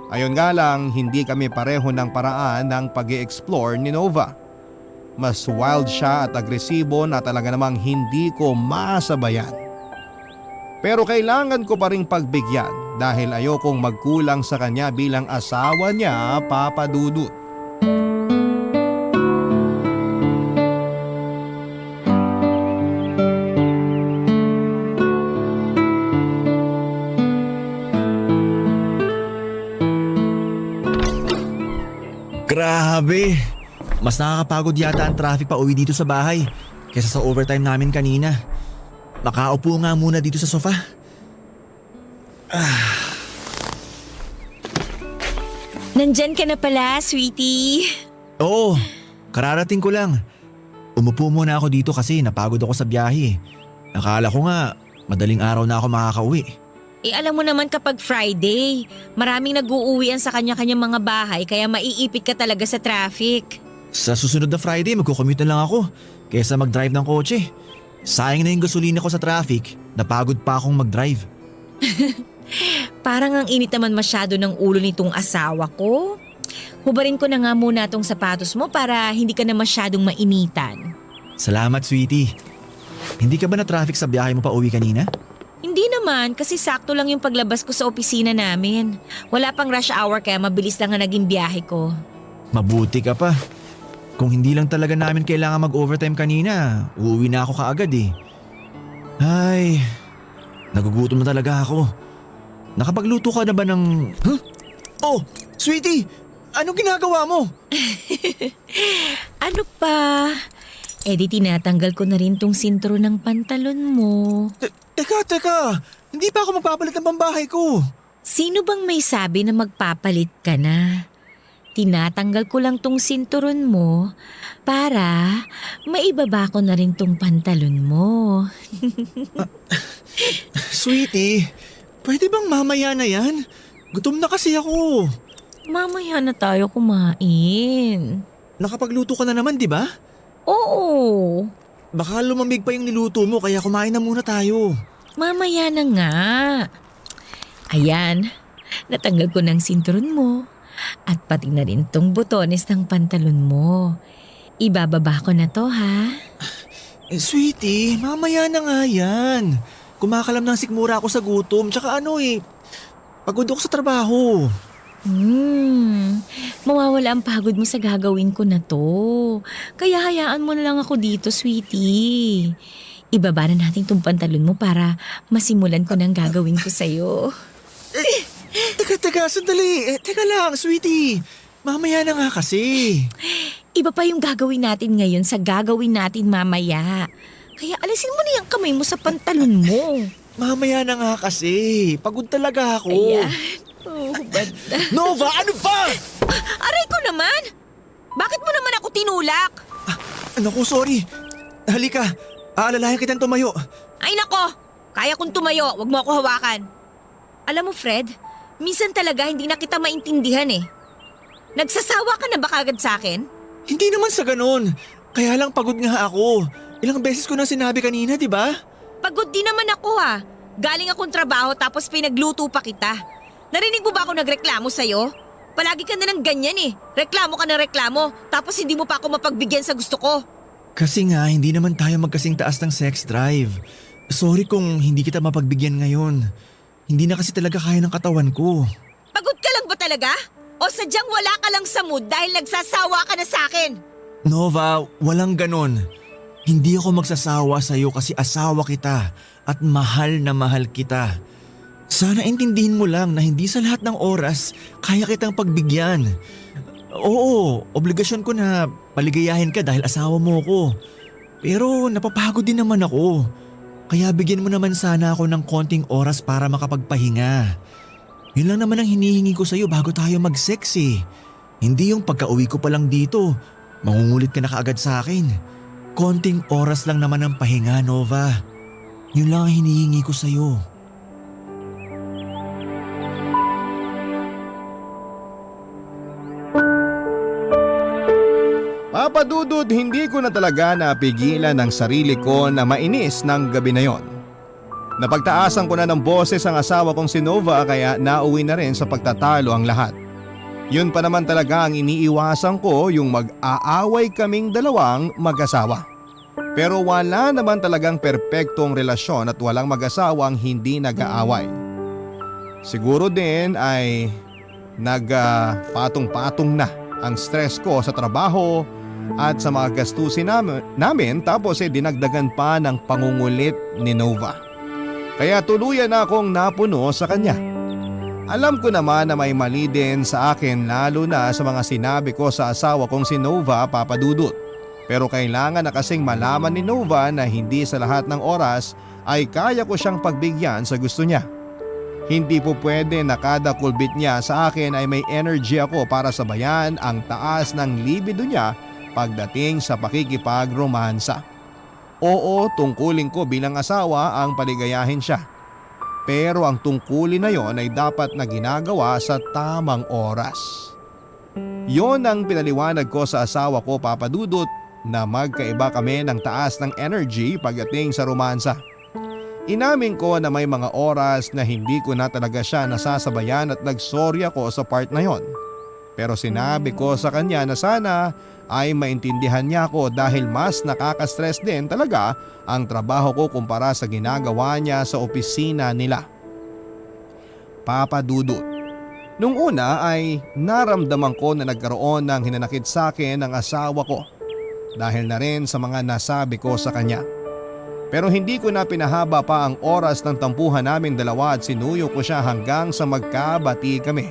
Ayon nga lang, hindi kami pareho ng paraan ng pag-i-explore ni Nova. Mas wild siya at agresibo na talaga namang hindi ko masabayan. Pero kailangan ko pa ring pagbigyan dahil ayokong magkulang sa kanya bilang asawa niya, Papa Dudut. Grabe! Mas nakakapagod yata ang traffic pa uwi dito sa bahay kaysa sa overtime namin kanina. Makaupo nga muna dito sa sofa. Nandyan ka na pala, sweetie. Oo, kararating ko lang. Umupo muna ako dito kasi napagod ako sa biyahe. Akala ko nga, madaling araw na ako makakauwi. Alam mo naman kapag Friday, maraming nag-uuwian sa kanya-kanyang mga bahay kaya maiipit ka talaga sa traffic. Sa susunod na Friday, magkukommute na lang ako kaysa mag-drive ng kotse. Sayang na yung gasolina ko sa traffic, napagod pa akong mag-drive. Parang ang init naman masyado ng ulo nitong asawa ko. Hubarin ko na nga muna tong sapatos mo para hindi ka na masyadong mainitan. Salamat, sweetie. Hindi ka ba na traffic sa biyahe mo pa uwi kanina? Hindi naman kasi sakto lang yung paglabas ko sa opisina namin. Wala pang rush hour kaya mabilis lang nga naging biyahe ko. Mabuti ka pa. Kung hindi lang talaga namin kailangan mag-overtime kanina, uuwi na ako kaagad eh. Ay, nagugutom na talaga ako. Nakapagluto ka na ba ng… Huh? Oh, sweetie! Anong ginagawa mo? Ano pa? Di tinatanggal ko na rin tong sintro ng pantalon mo. Teka! Hindi pa ako magpapalit ng pambahay ko. Sino bang may sabi na magpapalit ka na? Tinatanggal ko lang tong sinturon mo para maibaba ko na rin tong pantalon mo. Sweetie, pwede bang mamaya na yan? Gutom na kasi ako. Mamaya na tayo kumain. Nakapagluto ka na naman, di ba? Oo, Baka lumamig pa yung niluto mo kaya kumain na muna tayo. mamaya na nga. Ayan, natanggal ko ng sinturon mo. At pati na rin tong butones ng pantalon mo. Ibababa ko na to, ha? Sweetie, mamaya na nga yan. Kumakalam ng sikmura ako sa gutom. Tsaka pagod ako sa trabaho. Mawawala ang pagod mo sa gagawin ko na to. Kaya hayaan mo na lang ako dito, sweetie. Ibaba na natin tong pantalon mo para masimulan ko ng gagawin ko sa'yo. Teka, sandali. Teka lang, sweetie. Mamaya na nga kasi. Iba pa yung gagawin natin ngayon sa gagawin natin mamaya. Kaya alisin mo na yung kamay mo sa pantalon mo. Mamaya na nga kasi. Pagod talaga ako. Ayan. Oh, banda. Nova, ano ba? Aray ko naman! Bakit mo naman ako tinulak? Naku, sorry. Halika. Aalalayan kitang tumayo. Ay nako! Kaya kong tumayo, wag mo ako hawakan. Alam mo Fred, minsan talaga hindi na kita maintindihan eh. Nagsasawa ka na ba kagad sa akin? Hindi naman sa ganun. Kaya lang pagod nga ako. Ilang beses ko na sinabi kanina, di ba? Pagod din naman ako ha. Galing akong trabaho tapos pinagluto pa kita. Narinig mo ba ako nagreklamo sa'yo? Palagi ka na ng ganyan eh. Reklamo ka ng reklamo tapos hindi mo pa ako mapagbigyan sa gusto ko. Kasi nga, hindi naman tayo magkasing taas ng sex drive. Sorry kung hindi kita mapagbigyan ngayon. Hindi na kasi talaga kaya ng katawan ko. Pagod ka lang ba talaga? O sadyang wala ka lang sa mood dahil nagsasawa ka na sa akin? Nova, walang ganon. Hindi ako magsasawa sa'yo kasi asawa kita at mahal na mahal kita. Sana intindihin mo lang na hindi sa lahat ng oras kaya kitang pagbigyan. Oo, obligasyon ko na paligayahin ka dahil asawa mo ko. Pero napapagod din naman ako. Kaya bigyan mo naman sana ako ng konting oras para makapagpahinga. Yun lang naman ang hinihingi ko sa'yo bago tayo mag-sex eh. Hindi yung pagka-uwi ko pa lang dito, mangungulit ka na kaagad sa akin. Konting oras lang naman ang pahinga, Nova. Yun lang ang hinihingi ko sa'yo. Papa Dudut, hindi ko na talaga napigilan ang sarili ko na mainis ng gabi na yon. Napagtaasan ko na ng boses ang asawa kong si Nova kaya nauwi na rin sa pagtatalo ang lahat. Yun pa naman talaga ang iniiwasan ko, yung mag-aaway kaming dalawang mag-asawa. Pero wala naman talagang perpektong relasyon at walang mag-asawa ang hindi nag-aaway. Siguro din ay nagpatong-patong na ang stress ko sa trabaho at sa mga gastusin namin tapos dinagdagan pa ng pangungulit ni Nova. Kaya tuluyan na akong napuno sa kanya. Alam ko naman na may mali din sa akin lalo na sa mga sinabi ko sa asawa kong si Nova, Papa Dudut. Pero kailangan na kasing malaman ni Nova na hindi sa lahat ng oras ay kaya ko siyang pagbigyan sa gusto niya. Hindi po pwede na kada kulbit niya sa akin ay may energy ako para sabayan ang taas ng libido niya pagdating sa pakikipag-romansa. Oo, tungkulin ko bilang asawa ang paligayahin siya. Pero ang tungkulin na yon ay dapat na ginagawa sa tamang oras. Yon ang pinaliwanag ko sa asawa ko, Papa Dudut, na magkaiba kami ng taas ng energy pagdating sa romansa. Inamin ko na may mga oras na hindi ko na talaga siya nasasabayan at nagsorry ako sa part na yon. Pero sinabi ko sa kanya na sana ay maintindihan niya ako dahil mas nakaka-stress din talaga ang trabaho ko kumpara sa ginagawa niya sa opisina nila. Papa Dudut, nung una ay naramdaman ko na nagkaroon ng hinanakit sa akin ang asawa ko dahil na rin sa mga nasabi ko sa kanya. Pero hindi ko na pinahaba pa ang oras ng tampuhan namin dalawa at sinuyo ko siya hanggang sa magkabati kami.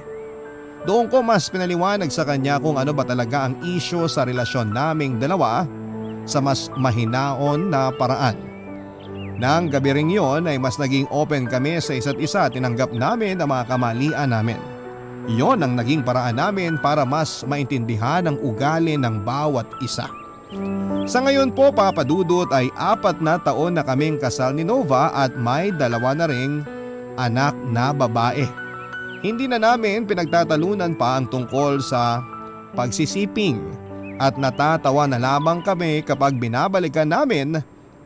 Doon ko mas pinaliwanag sa kanya kung ano ba talaga ang isyu sa relasyon naming dalawa sa mas mahinaon na paraan. Nang gabi ring yon ay mas naging open kami sa isa't isa at tinanggap namin ang mga kamalian namin. Yon ang naging paraan namin para mas maintindihan ang ugali ng bawat isa. Sa ngayon po, Papa Dudut, ay 4 na taon na kaming kasal ni Nova at may 2 na ring anak na babae. Hindi na namin pinagtatalunan pa ang tungkol sa pagsisiping at natatawa na lamang kami kapag binabalikan namin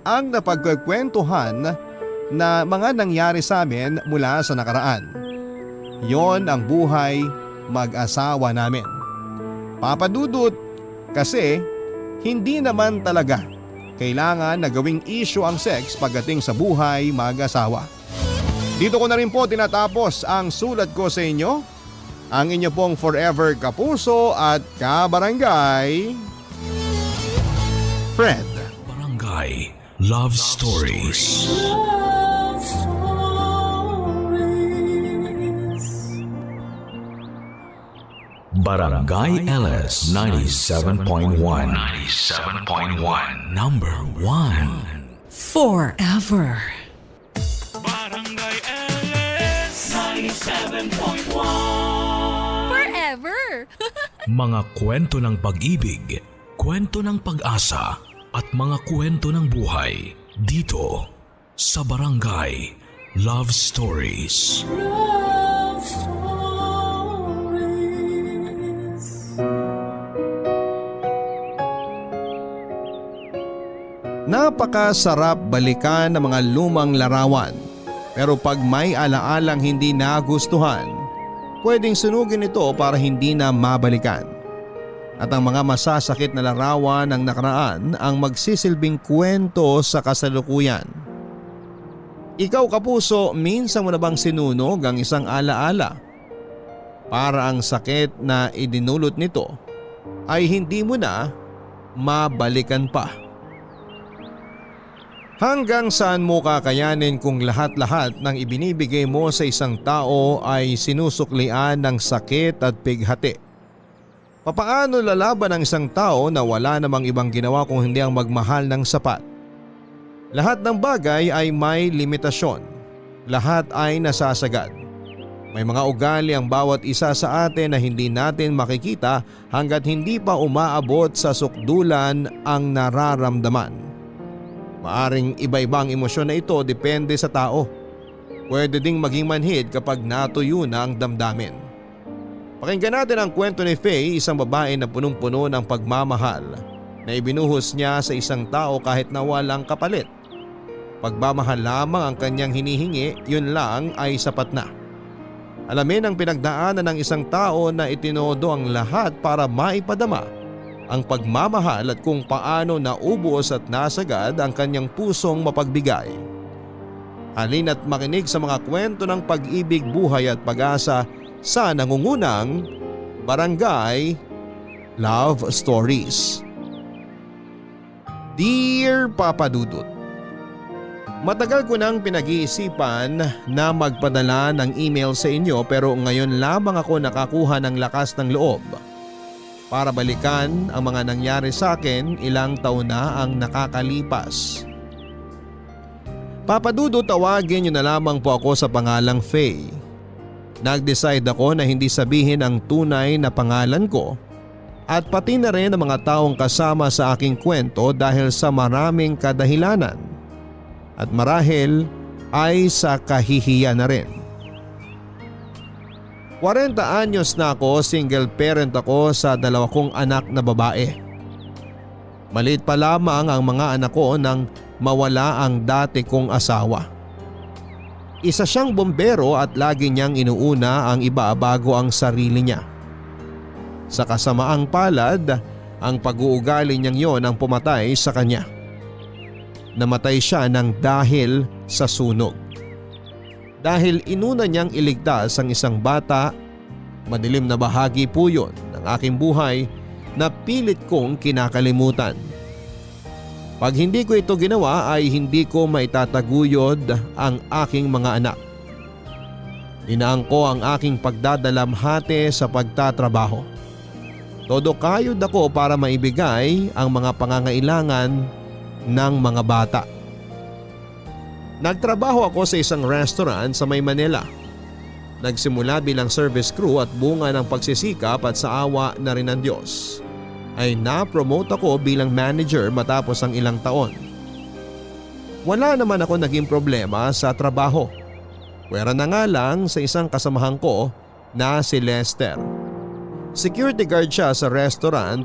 ang napagkukwentuhan na mga nangyari sa amin mula sa nakaraan. Yon ang buhay mag-asawa namin. Papa Dudut, kasi hindi naman talaga kailangan na gawing issue ang sex pagdating sa buhay mag-asawa. Dito ko na rin po tinatapos ang sulat ko sa inyo. Ang inyo pong forever kapuso at kabarangay, Fred. Barangay Love Stories. Love Stories. Barangay LS 97.1. 97.1. Number 1. Forever. Barangay LS 97.1. Forever! Mga kwento ng pag-ibig, kwento ng pag-asa at mga kwento ng buhay dito sa Barangay Love Stories. Love Stories. Napakasarap balikan ng mga lumang larawan. Pero pag may alaalang hindi nagustuhan, pwedeng sunugin ito para hindi na mabalikan. At ang mga masasakit na larawan ng nakaraan ang magsisilbing kwento sa kasalukuyan. Ikaw kapuso, minsan mo na bang sinunog ang isang alaala? Para ang sakit na idinulot nito ay hindi mo na mabalikan pa. Hanggang saan mo kakayanin kung lahat-lahat ng ibinibigay mo sa isang tao ay sinusuklian ng sakit at pighati? Papaano lalaban ang isang tao na wala namang ibang ginawa kung hindi ang magmahal ng sapat? Lahat ng bagay ay may limitasyon. Lahat ay nasasagad. May mga ugali ang bawat isa sa atin na hindi natin makikita hanggat hindi pa umaabot sa sukdulan ang nararamdaman. Maaring iba-ibang emosyon na ito depende sa tao. Pwede ding maging manhid kapag natuyo na ang damdamin. Pakinggan natin ang kwento ni Faye, isang babae na punong-puno ng pagmamahal na ibinuhos niya sa isang tao kahit na walang kapalit. Pagmamahal lamang ang kanyang hinihingi, yun lang ay sapat na. Alamin ang pinagdaanan ng isang tao na itinodo ang lahat para maipadama ang pagmamahal at kung paano naubos at nasagad ang kanyang pusong mapagbigay. Halina't makinig sa mga kwento ng pag-ibig, buhay at pag-asa sa nangungunang Barangay Love Stories. Dear Papa Dudut, matagal ko nang pinag-iisipan na magpadala ng email sa inyo pero ngayon lamang ako nakakuha ng lakas ng loob para balikan ang mga nangyari sa akin. Ilang taon na ang nakakalipas. Papa Dudut, tawagin niyo na lamang po ako sa pangalang Faye. Nag-decide ako na hindi sabihin ang tunay na pangalan ko at pati na rin ang mga taong kasama sa aking kwento dahil sa maraming kadahilanan at marahil ay sa kahihiyan na rin. 40 anyos na ako, single parent ako sa 2 kong anak na babae. Maliit pa lamang ang mga anak ko nang mawala ang dati kong asawa. Isa siyang bombero at lagi niyang inuuna ang iba bago ang sarili niya. Sa kasamaang palad, ang pag-uugali niyang yon ang pumatay sa kanya. Namatay siya ng dahil sa sunog. Dahil inuna niyang iligtas ang isang bata, madilim na bahagi po yun ng aking buhay na pilit kong kinakalimutan. Pag hindi ko ito ginawa ay hindi ko maitataguyod ang aking mga anak. Dinaan ko ang aking pagdadalamhati sa pagtatrabaho. Todo kayod ako para maibigay ang mga pangangailangan ng mga bata. Nagtrabaho ako sa isang restaurant sa May Manila. Nagsimula bilang service crew at bunga ng pagsisikap at sa awa na rin ng Diyos ay na-promote ako bilang manager matapos ang ilang taon. Wala naman ako naging problema sa trabaho. Pwera na nga lang sa isang kasamahan ko na si Lester. Security guard siya sa restaurant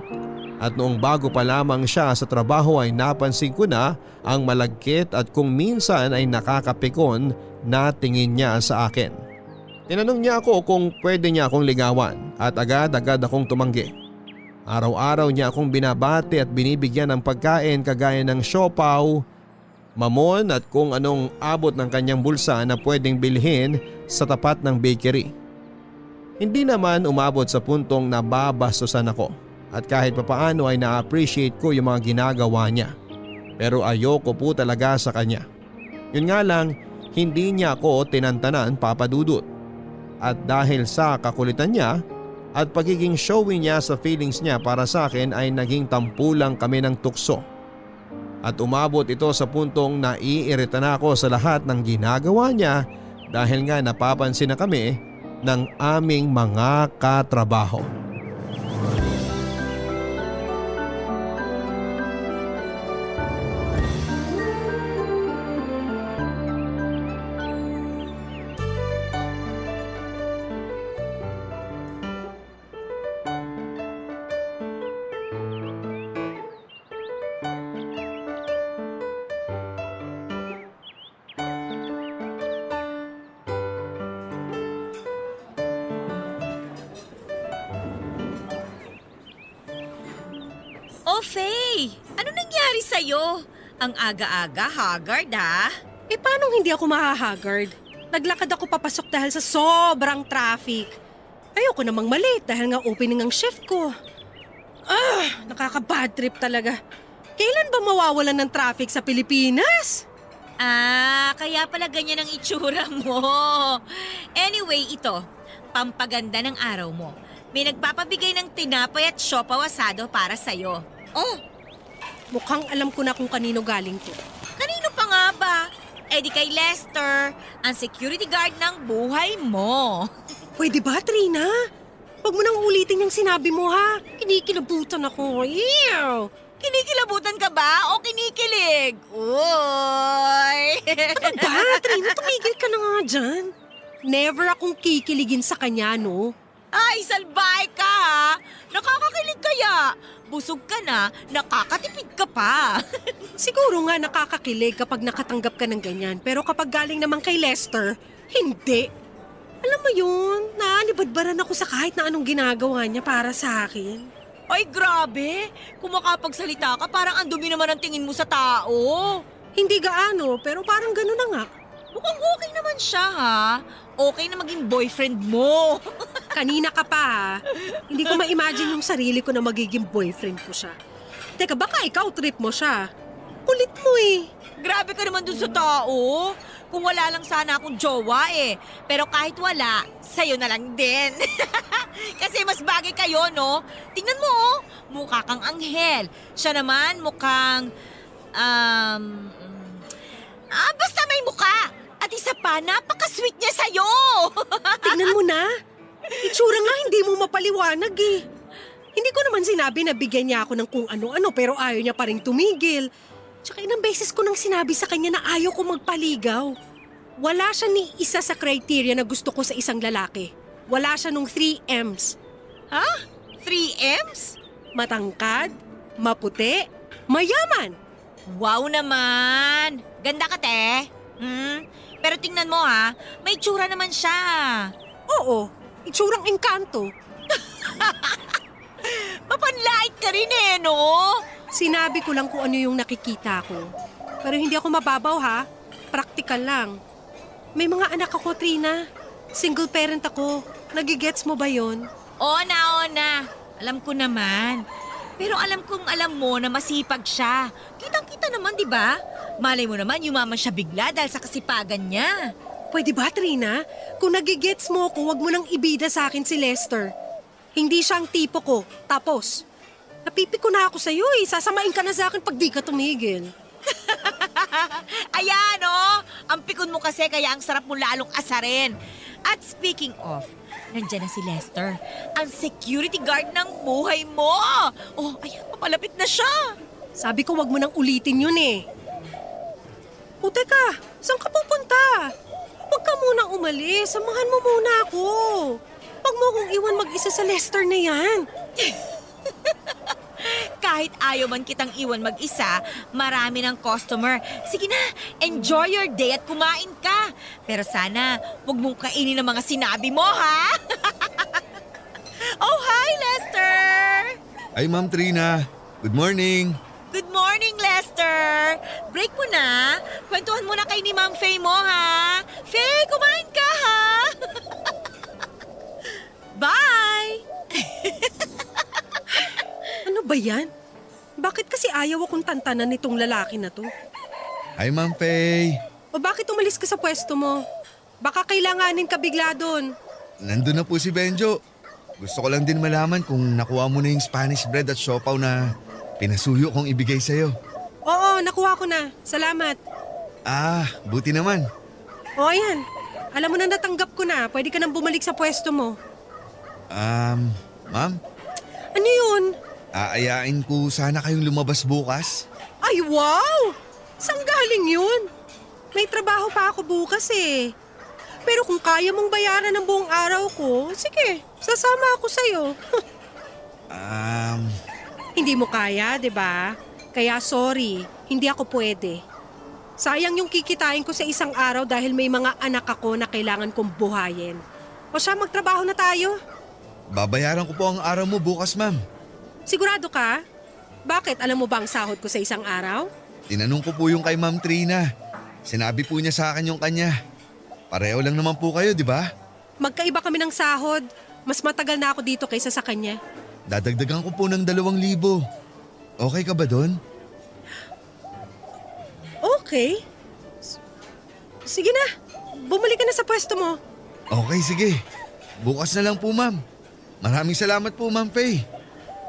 at noong bago pa lamang siya sa trabaho ay napansin ko na ang malagkit at kung minsan ay nakakapikon na tingin niya sa akin. Tinanong niya ako kung pwede niya akong ligawan at agad-agad akong tumanggi. Araw-araw niya akong binabati at binibigyan ng pagkain kagaya ng siopaw, mamon at kung anong abot ng kanyang bulsa na pwedeng bilhin sa tapat ng bakery. Hindi naman umabot sa puntong nababastusan ako at kahit papaano ay na-appreciate ko yung mga ginagawa niya. Pero ayoko po talaga sa kanya. Yun nga lang, hindi niya ako tinantanan, Papa Dudut. At dahil sa kakulitan niya at pagiging showy niya sa feelings niya para sa akin ay naging tampulang kami ng tukso. At umabot ito sa puntong naiirita na ako sa lahat ng ginagawa niya dahil nga napapansin na kami ng aming mga katrabaho. Oh, Faye! Ano nangyari sa'yo? Ang aga-aga, haggard ha? Eh paano hindi ako mahahagard? Naglakad ako papasok dahil sa sobrang traffic. Ayoko namang mali dahil nga opening ang shift ko. Nakaka-bad trip talaga. Kailan ba mawawalan ng traffic sa Pilipinas? Kaya pala ganyan ang itsura mo. Anyway, ito, pampaganda ng araw mo. May nagpapabigay ng tinapay at siopaw asado para sa'yo. Oh, Mukhang alam ko na kung kanino galing to. kanino pa nga ba? Eh di kay Lester, ang security guard ng buhay mo. Pwede ba, Trina? Huwag mo nang ulitin yung sinabi mo, ha? Kinikilabutan ako. Ew! Kinikilabutan ka ba o kinikilig? Uy! Ba, Trina, tumigil ka na nga dyan. Never akong kikiligin sa kanya, no? Ay, salbay ka ha! Nakakakilig kaya! Busog ka na, nakakatipid ka pa. Siguro nga nakakakilig kapag nakatanggap ka ng ganyan. Pero kapag galing naman kay Lester, hindi. Alam mo yun, naanibadbaran ako sa kahit na anong ginagawa niya para sa akin. Ay, grabe! Kung makapagsalita ka, parang ang dumi naman ang tingin mo sa tao. Hindi gaano, pero parang gano'n na nga. Mukhang okay naman siya ha. Okay na maging boyfriend mo. Kanina ka pa, ha? Hindi ko ma-imagine yung sarili ko na magiging boyfriend ko siya. Teka, baka ikaw trip mo siya. Kulit mo eh. Grabe ka naman dun sa tao. Kung wala lang sana akong jowa eh. Pero kahit wala, sa'yo na lang din. Kasi mas bagay kayo, no? Tingnan mo, oh. Mukha kang anghel. Siya naman mukhang, basta may mukha. At isa pa, napaka-sweet niya sa'yo. Tignan mo na. Itsura nga hindi mo mapaliwanag eh. Hindi ko naman sinabi na bigyan niya ako ng kung ano-ano pero ayaw niya pa rin tumigil. Tsaka ilang beses ko nang sinabi sa kanya na ayaw ko magpaligaw. Wala siya ni isa sa criteria na gusto ko sa isang lalaki. Wala siya nung 3 M's. Ha? 3 M's? Matangkad, maputi, mayaman. Wow naman! Ganda ka, te. Pero tingnan mo ha, may tsura naman siya. Oo, itsurang engkanto. Mapanlait ka rin eh, no? Sinabi ko lang kung ano yung nakikita ko. Pero hindi ako mababaw ha. Praktikal lang. May mga anak ako, Trina. Single parent ako. Nagigets mo ba yon? Oo na. Alam ko naman. Pero alam kong alam mo na masipag siya. Kitang-kita naman, di ba? Malay mo naman, yumaman siya bigla dahil sa kasipagan niya. Pwede ba, Trina? Kung nagigets mo ko, wag mo nang ibida sa akin si Lester. Hindi siya ang tipo ko. Tapos, napipiko na ako sa'yo eh. Sasamain ka na sa akin pag di ka tumigil. Ayan, oh! Ang pikon mo kasi kaya ang sarap mo lalong asarin. At speaking of, nandyan na si Lester, ang security guard ng buhay mo. Oh, ayan, papalapit na siya. Sabi ko wag mo nang ulitin yun eh. O teka, saan ka pupunta? Huwag ka munang umalis. Samahan mo muna ako. Huwag mo akong iwan mag-isa sa Lester na yan. Kahit ayaw man kitang iwan mag-isa, marami ng customer. Sige na, enjoy your day at kumain ka. Pero sana, huwag mong kainin ang mga sinabi mo, ha? Oh, hi, Lester! Ay, Ma'am Trina. Good morning. Good morning, Lester! Break mo na. Kwentuhan mo na kay ni Ma'am Faye mo, ha? Faye, kumain ka, ha? Bye! Ano ba yan? Bakit kasi ayaw akong tantanan nitong lalaki na to? Hi, Ma'am Faye. O bakit umalis ka sa pwesto mo? Baka kailanganin ka bigla doon. Nandun na po si Benjo. Gusto ko lang din malaman kung nakuha mo na yung Spanish bread at siopaw na pinasuyo kong ibigay sa'yo. Oo, nakuha ko na. Salamat. Buti naman. O ayan, alam mo na natanggap ko na. Pwede ka nang bumalik sa pwesto mo. Ma'am, Ano yun? aayain ko sana kayong lumabas bukas. Ay, wow! Saan galing yun? May trabaho pa ako bukas eh. Pero kung kaya mong bayaran ng buong araw ko, sige, sasama ako sa'yo. Hindi mo kaya, di ba? Kaya sorry, hindi ako pwede. Sayang yung kikitain ko sa isang araw dahil may mga anak ako na kailangan kong buhayin. O siya, magtrabaho na tayo. Babayaran ko po ang araw mo bukas, ma'am. Sigurado ka? Bakit? Alam mo ba ang sahod ko sa isang araw? Tinanong ko po yung kay Ma'am Trina. Sinabi po niya sa akin yung kanya. Pareho lang naman po kayo, di ba? Magkaiba kami ng sahod. Mas matagal na ako dito kaysa sa kanya. Dadagdagan ko po ng 2,000. Okay ka ba doon? Okay. Sige na. Bumalik ka na sa pwesto mo. Okay, sige. Bukas na lang po, ma'am. Maraming salamat po, Ma'am Faye.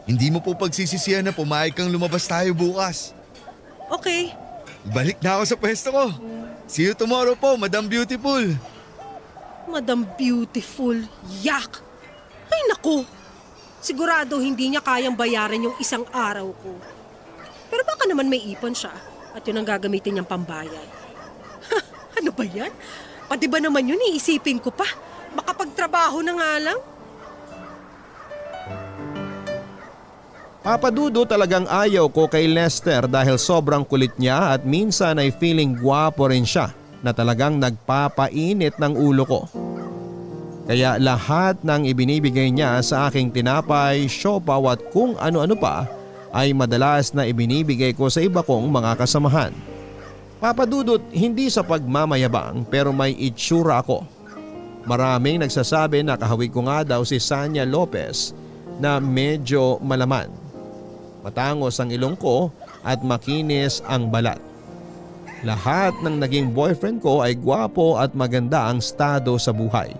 Hindi mo po pagsisisihan na pumayag kang lumabas tayo bukas. Okay. Balik na ako sa pwesto ko. See you tomorrow po, Madam Beautiful. Madam Beautiful. Yak! Ay naku! Sigurado hindi niya kayang bayaran yung isang araw ko. Pero baka naman may ipon siya at yun ang gagamitin niyang pambayad. Ha, ano ba yan? Pati ba naman yun iisipin ko pa? Makapagtrabaho na nga lang? Papadudo talagang ayaw ko kay Lester dahil sobrang kulit niya at minsan ay feeling gwapo rin siya na talagang nagpapainit ng ulo ko. Kaya lahat ng ibinibigay niya sa aking tinapay, siopaw at kung ano-ano pa ay madalas na ibinibigay ko sa iba kong mga kasamahan. Papadudot hindi sa pagmamayabang pero may itsura ako. Maraming nagsasabi na kahawig ko nga daw si Sanya Lopez na medyo malaman. Matangos ang ilong ko at makinis ang balat. Lahat ng naging boyfriend ko ay gwapo at maganda ang estado sa buhay.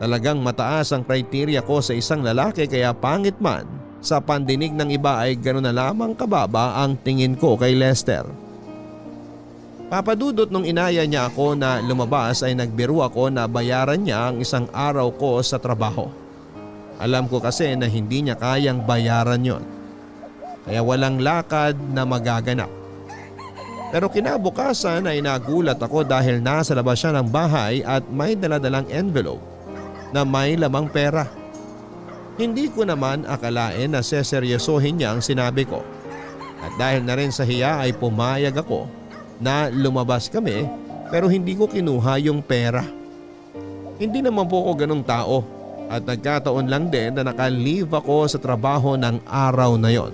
Talagang mataas ang kriteria ko sa isang lalaki kaya pangit man sa pandinig ng iba ay gano'n na lamang kababa ang tingin ko kay Lester. Papadudot nung inaya niya ako na lumabas ay nagbiro ako na bayaran niya ang isang araw ko sa trabaho. Alam ko kasi na hindi niya kayang bayaran yon. Kaya walang lakad na magaganap. Pero kinabukasan ay nagulat ako dahil nasa labas siya ng bahay at may daladalang envelope na may lamang pera. Hindi ko naman akalain na seseryosohin niya ang sinabi ko. At dahil na rin sa hiya ay pumayag ako na lumabas kami pero hindi ko kinuha yung pera. Hindi naman po ako ganong tao at nagkataon lang din na naka-leave ako sa trabaho ng araw na yon.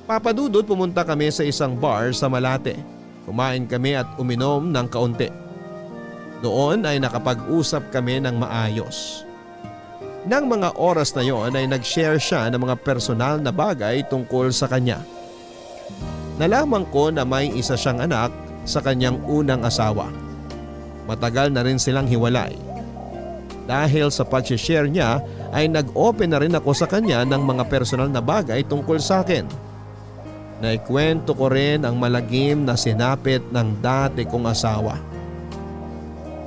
Papadudot pumunta kami sa isang bar sa Malate. Kumain kami at uminom ng kaunti. Noon ay nakapag-usap kami ng maayos. Nang mga oras na yon ay nag-share siya ng mga personal na bagay tungkol sa kanya. Nalaman ko na may isa siyang anak sa kanyang unang asawa. Matagal na rin silang hiwalay. Dahil sa pag-share niya ay nag-open na rin ako sa kanya ng mga personal na bagay tungkol sa akin. Naikwento ko rin ang malagim na sinapit ng dati kong asawa.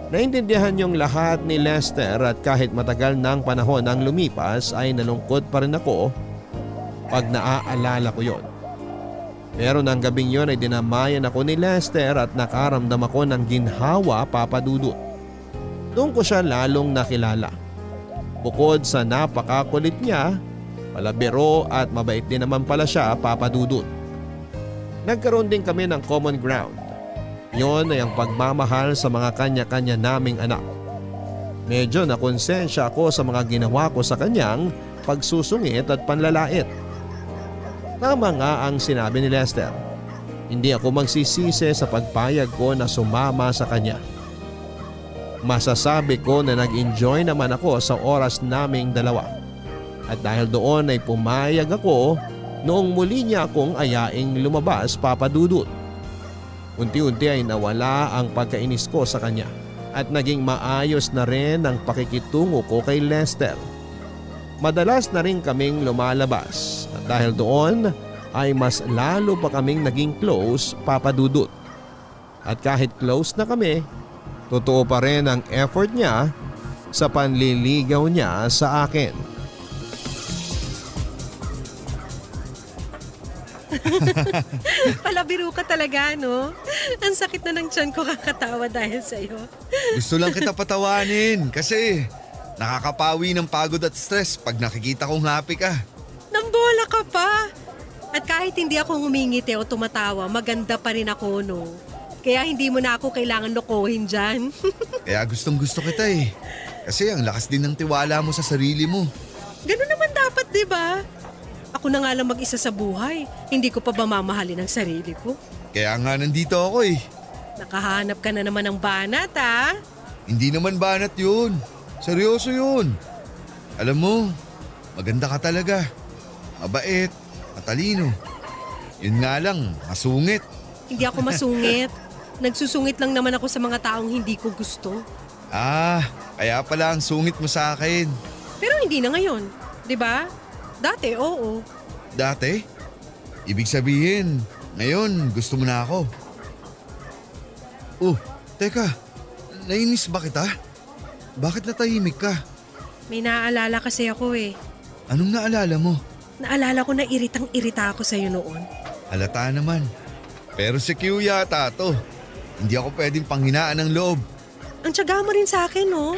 Naintindihan yung lahat ni Lester at kahit matagal ng panahon ang lumipas ay nalungkot pa rin ako pag naaalala ko yon. Pero ng gabing yon ay dinamayan ako ni Lester at nakaramdam ako ng ginhawa, Papadudot. Doon ko siya lalong nakilala. Bukod sa napakakulit niya, palabiro at mabait din naman pala siya, Papadudot. Nagkaroon din kami ng common ground. Yon ay ang pagmamahal sa mga kanya-kanya naming anak. Medyo nakonsensya ako sa mga ginawa ko sa kanyang pagsusungit at panlalait. Tama nga ang sinabi ni Lester. Hindi ako magsisisi sa pagpayag ko na sumama sa kanya. Masasabi ko na nag-enjoy naman ako sa oras naming dalawa. At dahil doon ay pumayag ako noong muli niya akong ayaing lumabas, Papadudot. Unti-unti ay nawala ang pagkainis ko sa kanya at naging maayos na rin ang pakikitungo ko kay Lester. Madalas na rin kaming lumalabas at dahil doon ay mas lalo pa kaming naging close, Papadudot. At kahit close na kami, totoo pa rin ang effort niya sa panliligaw niya sa akin. Palabiro ka talaga, no? Ang sakit na ng tiyan ko kakatawa dahil sa'yo. Gusto lang kita patawanin kasi nakakapawi ng pagod at stress pag nakikita kong happy ka. Nambola ka pa. At kahit hindi ako humingiti o tumatawa, maganda pa rin ako, no? Kaya hindi mo na ako kailangan lokohin dyan. Kaya gustong gusto kita eh. Kasi ang lakas din ng tiwala mo sa sarili mo. Ganun naman dapat, di ba? Ako Ako na nga lang mag-isa sa buhay. Hindi ko pa ba mamahalin ang sarili ko? Kaya nga nandito ako eh. Nakahanap ka na naman ng banat, ha? Hindi naman banat yun. Seryoso yun. Alam mo, maganda ka talaga. Mabait, matalino. Yun nga lang, masungit. Hindi ako masungit. Nagsusungit lang naman ako sa mga taong hindi ko gusto. Kaya pala ang sungit mo sa akin. Pero hindi na ngayon. 'Di ba? Dati, oo. Dati? Ibig sabihin, ngayon gusto mo na ako. Oh, teka. Nainis ba kita? Bakit natahimik ka? May naaalala kasi ako eh. Anong naalala mo? Naalala ko na iritang-irita ako sa'yo noon. Halata naman. Pero si Q yata to. Hindi ako pwedeng panghinaan ng loob. Ang tiyaga mo rin sa akin, no?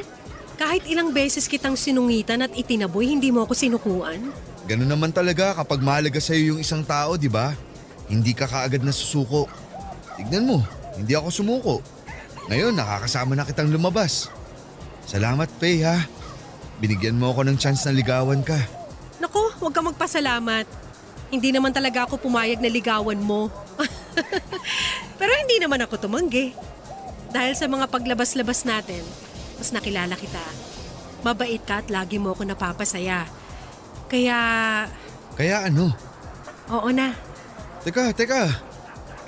Kahit ilang beses kitang sinungitan at itinaboy, hindi mo ako sinukuan. Ganun naman talaga kapag mahalaga sa'yo yung isang tao, di ba? Hindi ka kaagad na susuko. Tignan mo, hindi ako sumuko. Ngayon, nakakasama na kitang lumabas. Salamat, Faye, ha? Binigyan mo ako ng chance na ligawan ka. Naku, huwag ka magpasalamat. Hindi naman talaga ako pumayag na ligawan mo. Pero hindi naman ako tumanggi. Dahil sa mga paglabas-labas natin, mas nakilala kita. Mabait ka at lagi mo ako napapasaya. Kaya... Kaya ano? Oo na. Teka.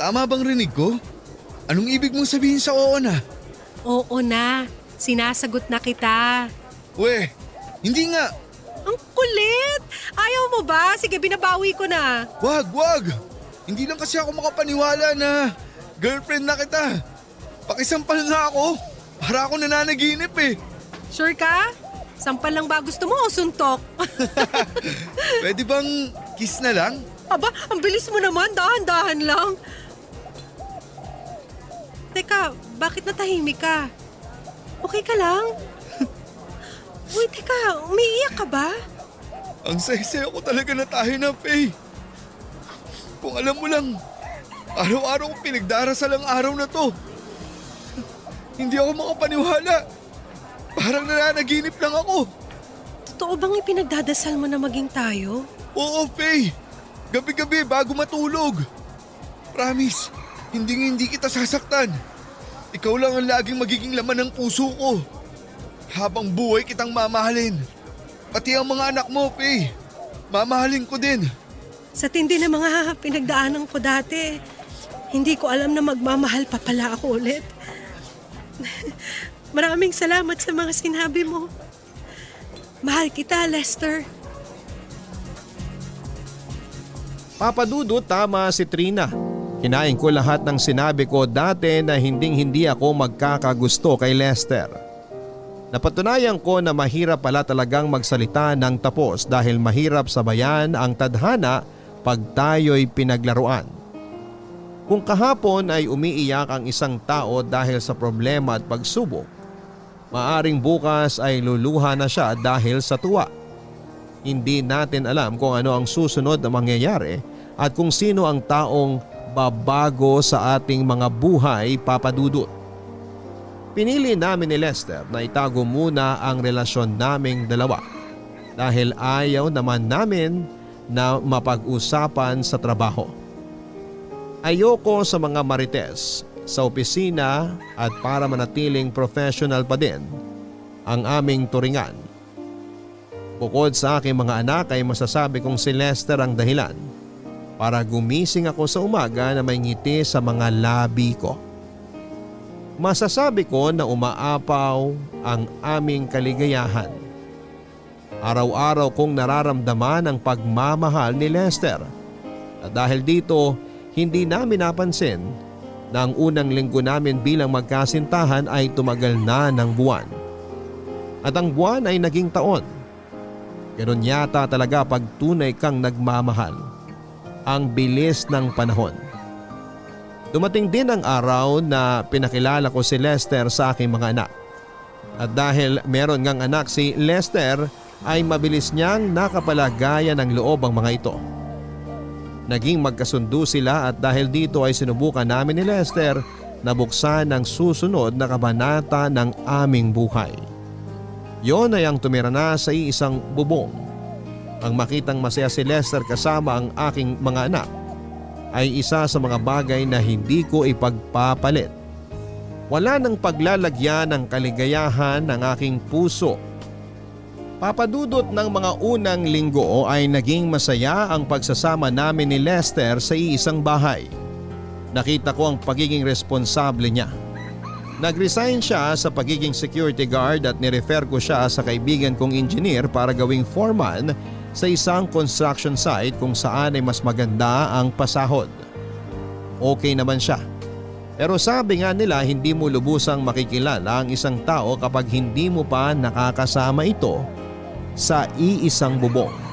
Tama bang rinig ko? Anong ibig mong sabihin sa oo na? Oo na. Sinasagot na kita. We, hindi nga. Ang kulit! Ayaw mo ba? Sige, binabawi ko na. Wag! Hindi lang kasi ako makapaniwala na girlfriend na kita. Pakisampal nga ako. Para ako nananaginip eh. Sure ka? Sampal lang ba gusto mo o suntok? Pwede bang kiss na lang? Aba, ang bilis mo naman. Dahan-dahan lang. Teka, bakit natahimik ka? Okay ka lang? Uy, teka, umiiyak ka ba? Ang saya-saya ko talaga na tayo na, Faye. Kung alam mo lang, araw-araw ko pinagdarasal ang araw na to. Hindi ako makapaniwala. Parang nananaginip lang ako. Totoo bang ipinagdadasal mo na maging tayo? Oo, Faye. Gabi-gabi bago matulog. Promise, hindi kita sasaktan. Ikaw lang ang laging magiging laman ng puso ko. Habang buhay kitang mamahalin. Pati ang mga anak mo, Faye. Mamahalin ko din. Sa tindi ng mga pinagdaanan ko dati, hindi ko alam na magmamahal pa pala ako ulit. Maraming salamat sa mga sinabi mo. Mahal kita, Lester. Papa Dudut, tama si Trina. Kinain ko lahat ng sinabi ko dati na hindi ako magkakagusto kay Lester. Napatunayan ko na mahirap pala talagang magsalita ng tapos dahil mahirap sabayan ang tadhana pag tayo'y pinaglaruan. Kung kahapon ay umiiyak ang isang tao dahil sa problema at pagsubok, maaring bukas ay luluha na siya dahil sa tuwa. Hindi natin alam kung ano ang susunod na mangyayari at kung sino ang taong babago sa ating mga buhay, Papa Dudut. Pinili namin ni Lester na itago muna ang relasyon naming dalawa dahil ayaw naman namin na mapag-usapan sa trabaho. Ayoko sa mga marites sa opisina at para manatiling professional pa din ang aming turingan. Bukod sa aking mga anak ay masasabi kong si Lester ang dahilan para gumising ako sa umaga na may ngiti sa mga labi ko. Masasabi ko na umaapaw ang aming kaligayahan. Araw-araw kong nararamdaman ang pagmamahal ni Lester. At dahil dito, hindi namin napansin na ang unang linggo namin bilang magkasintahan ay tumagal na ng buwan. At ang buwan ay naging taon. Ganun yata talaga pag tunay kang nagmamahal. Ang bilis ng panahon. Dumating din ang araw na pinakilala ko si Lester sa aking mga anak. At dahil meron ngang anak si Lester ay mabilis niyang nakapalagayan ng loob ang mga ito. Naging magkasundo sila at dahil dito ay sinubukan namin ni Lester na buksan ang susunod na kabanata ng aming buhay. Yon ay ang tumira na sa iisang bubong. Ang makitang masaya si Lester kasama ang aking mga anak ay isa sa mga bagay na hindi ko ipagpapalit. Wala nang paglalagyan ng kaligayahan ng aking puso. Papadudot ng mga unang linggo ay naging masaya ang pagsasama namin ni Lester sa iisang bahay. Nakita ko ang pagiging responsable niya. Nag-resign siya sa pagiging security guard at nirefer ko siya sa kaibigan kong engineer para gawing foreman sa isang construction site kung saan ay mas maganda ang pasahod. Okay naman siya. Pero sabi nga nila hindi mo lubusang makikilala ang isang tao kapag hindi mo pa nakakasama ito sa iisang bubong.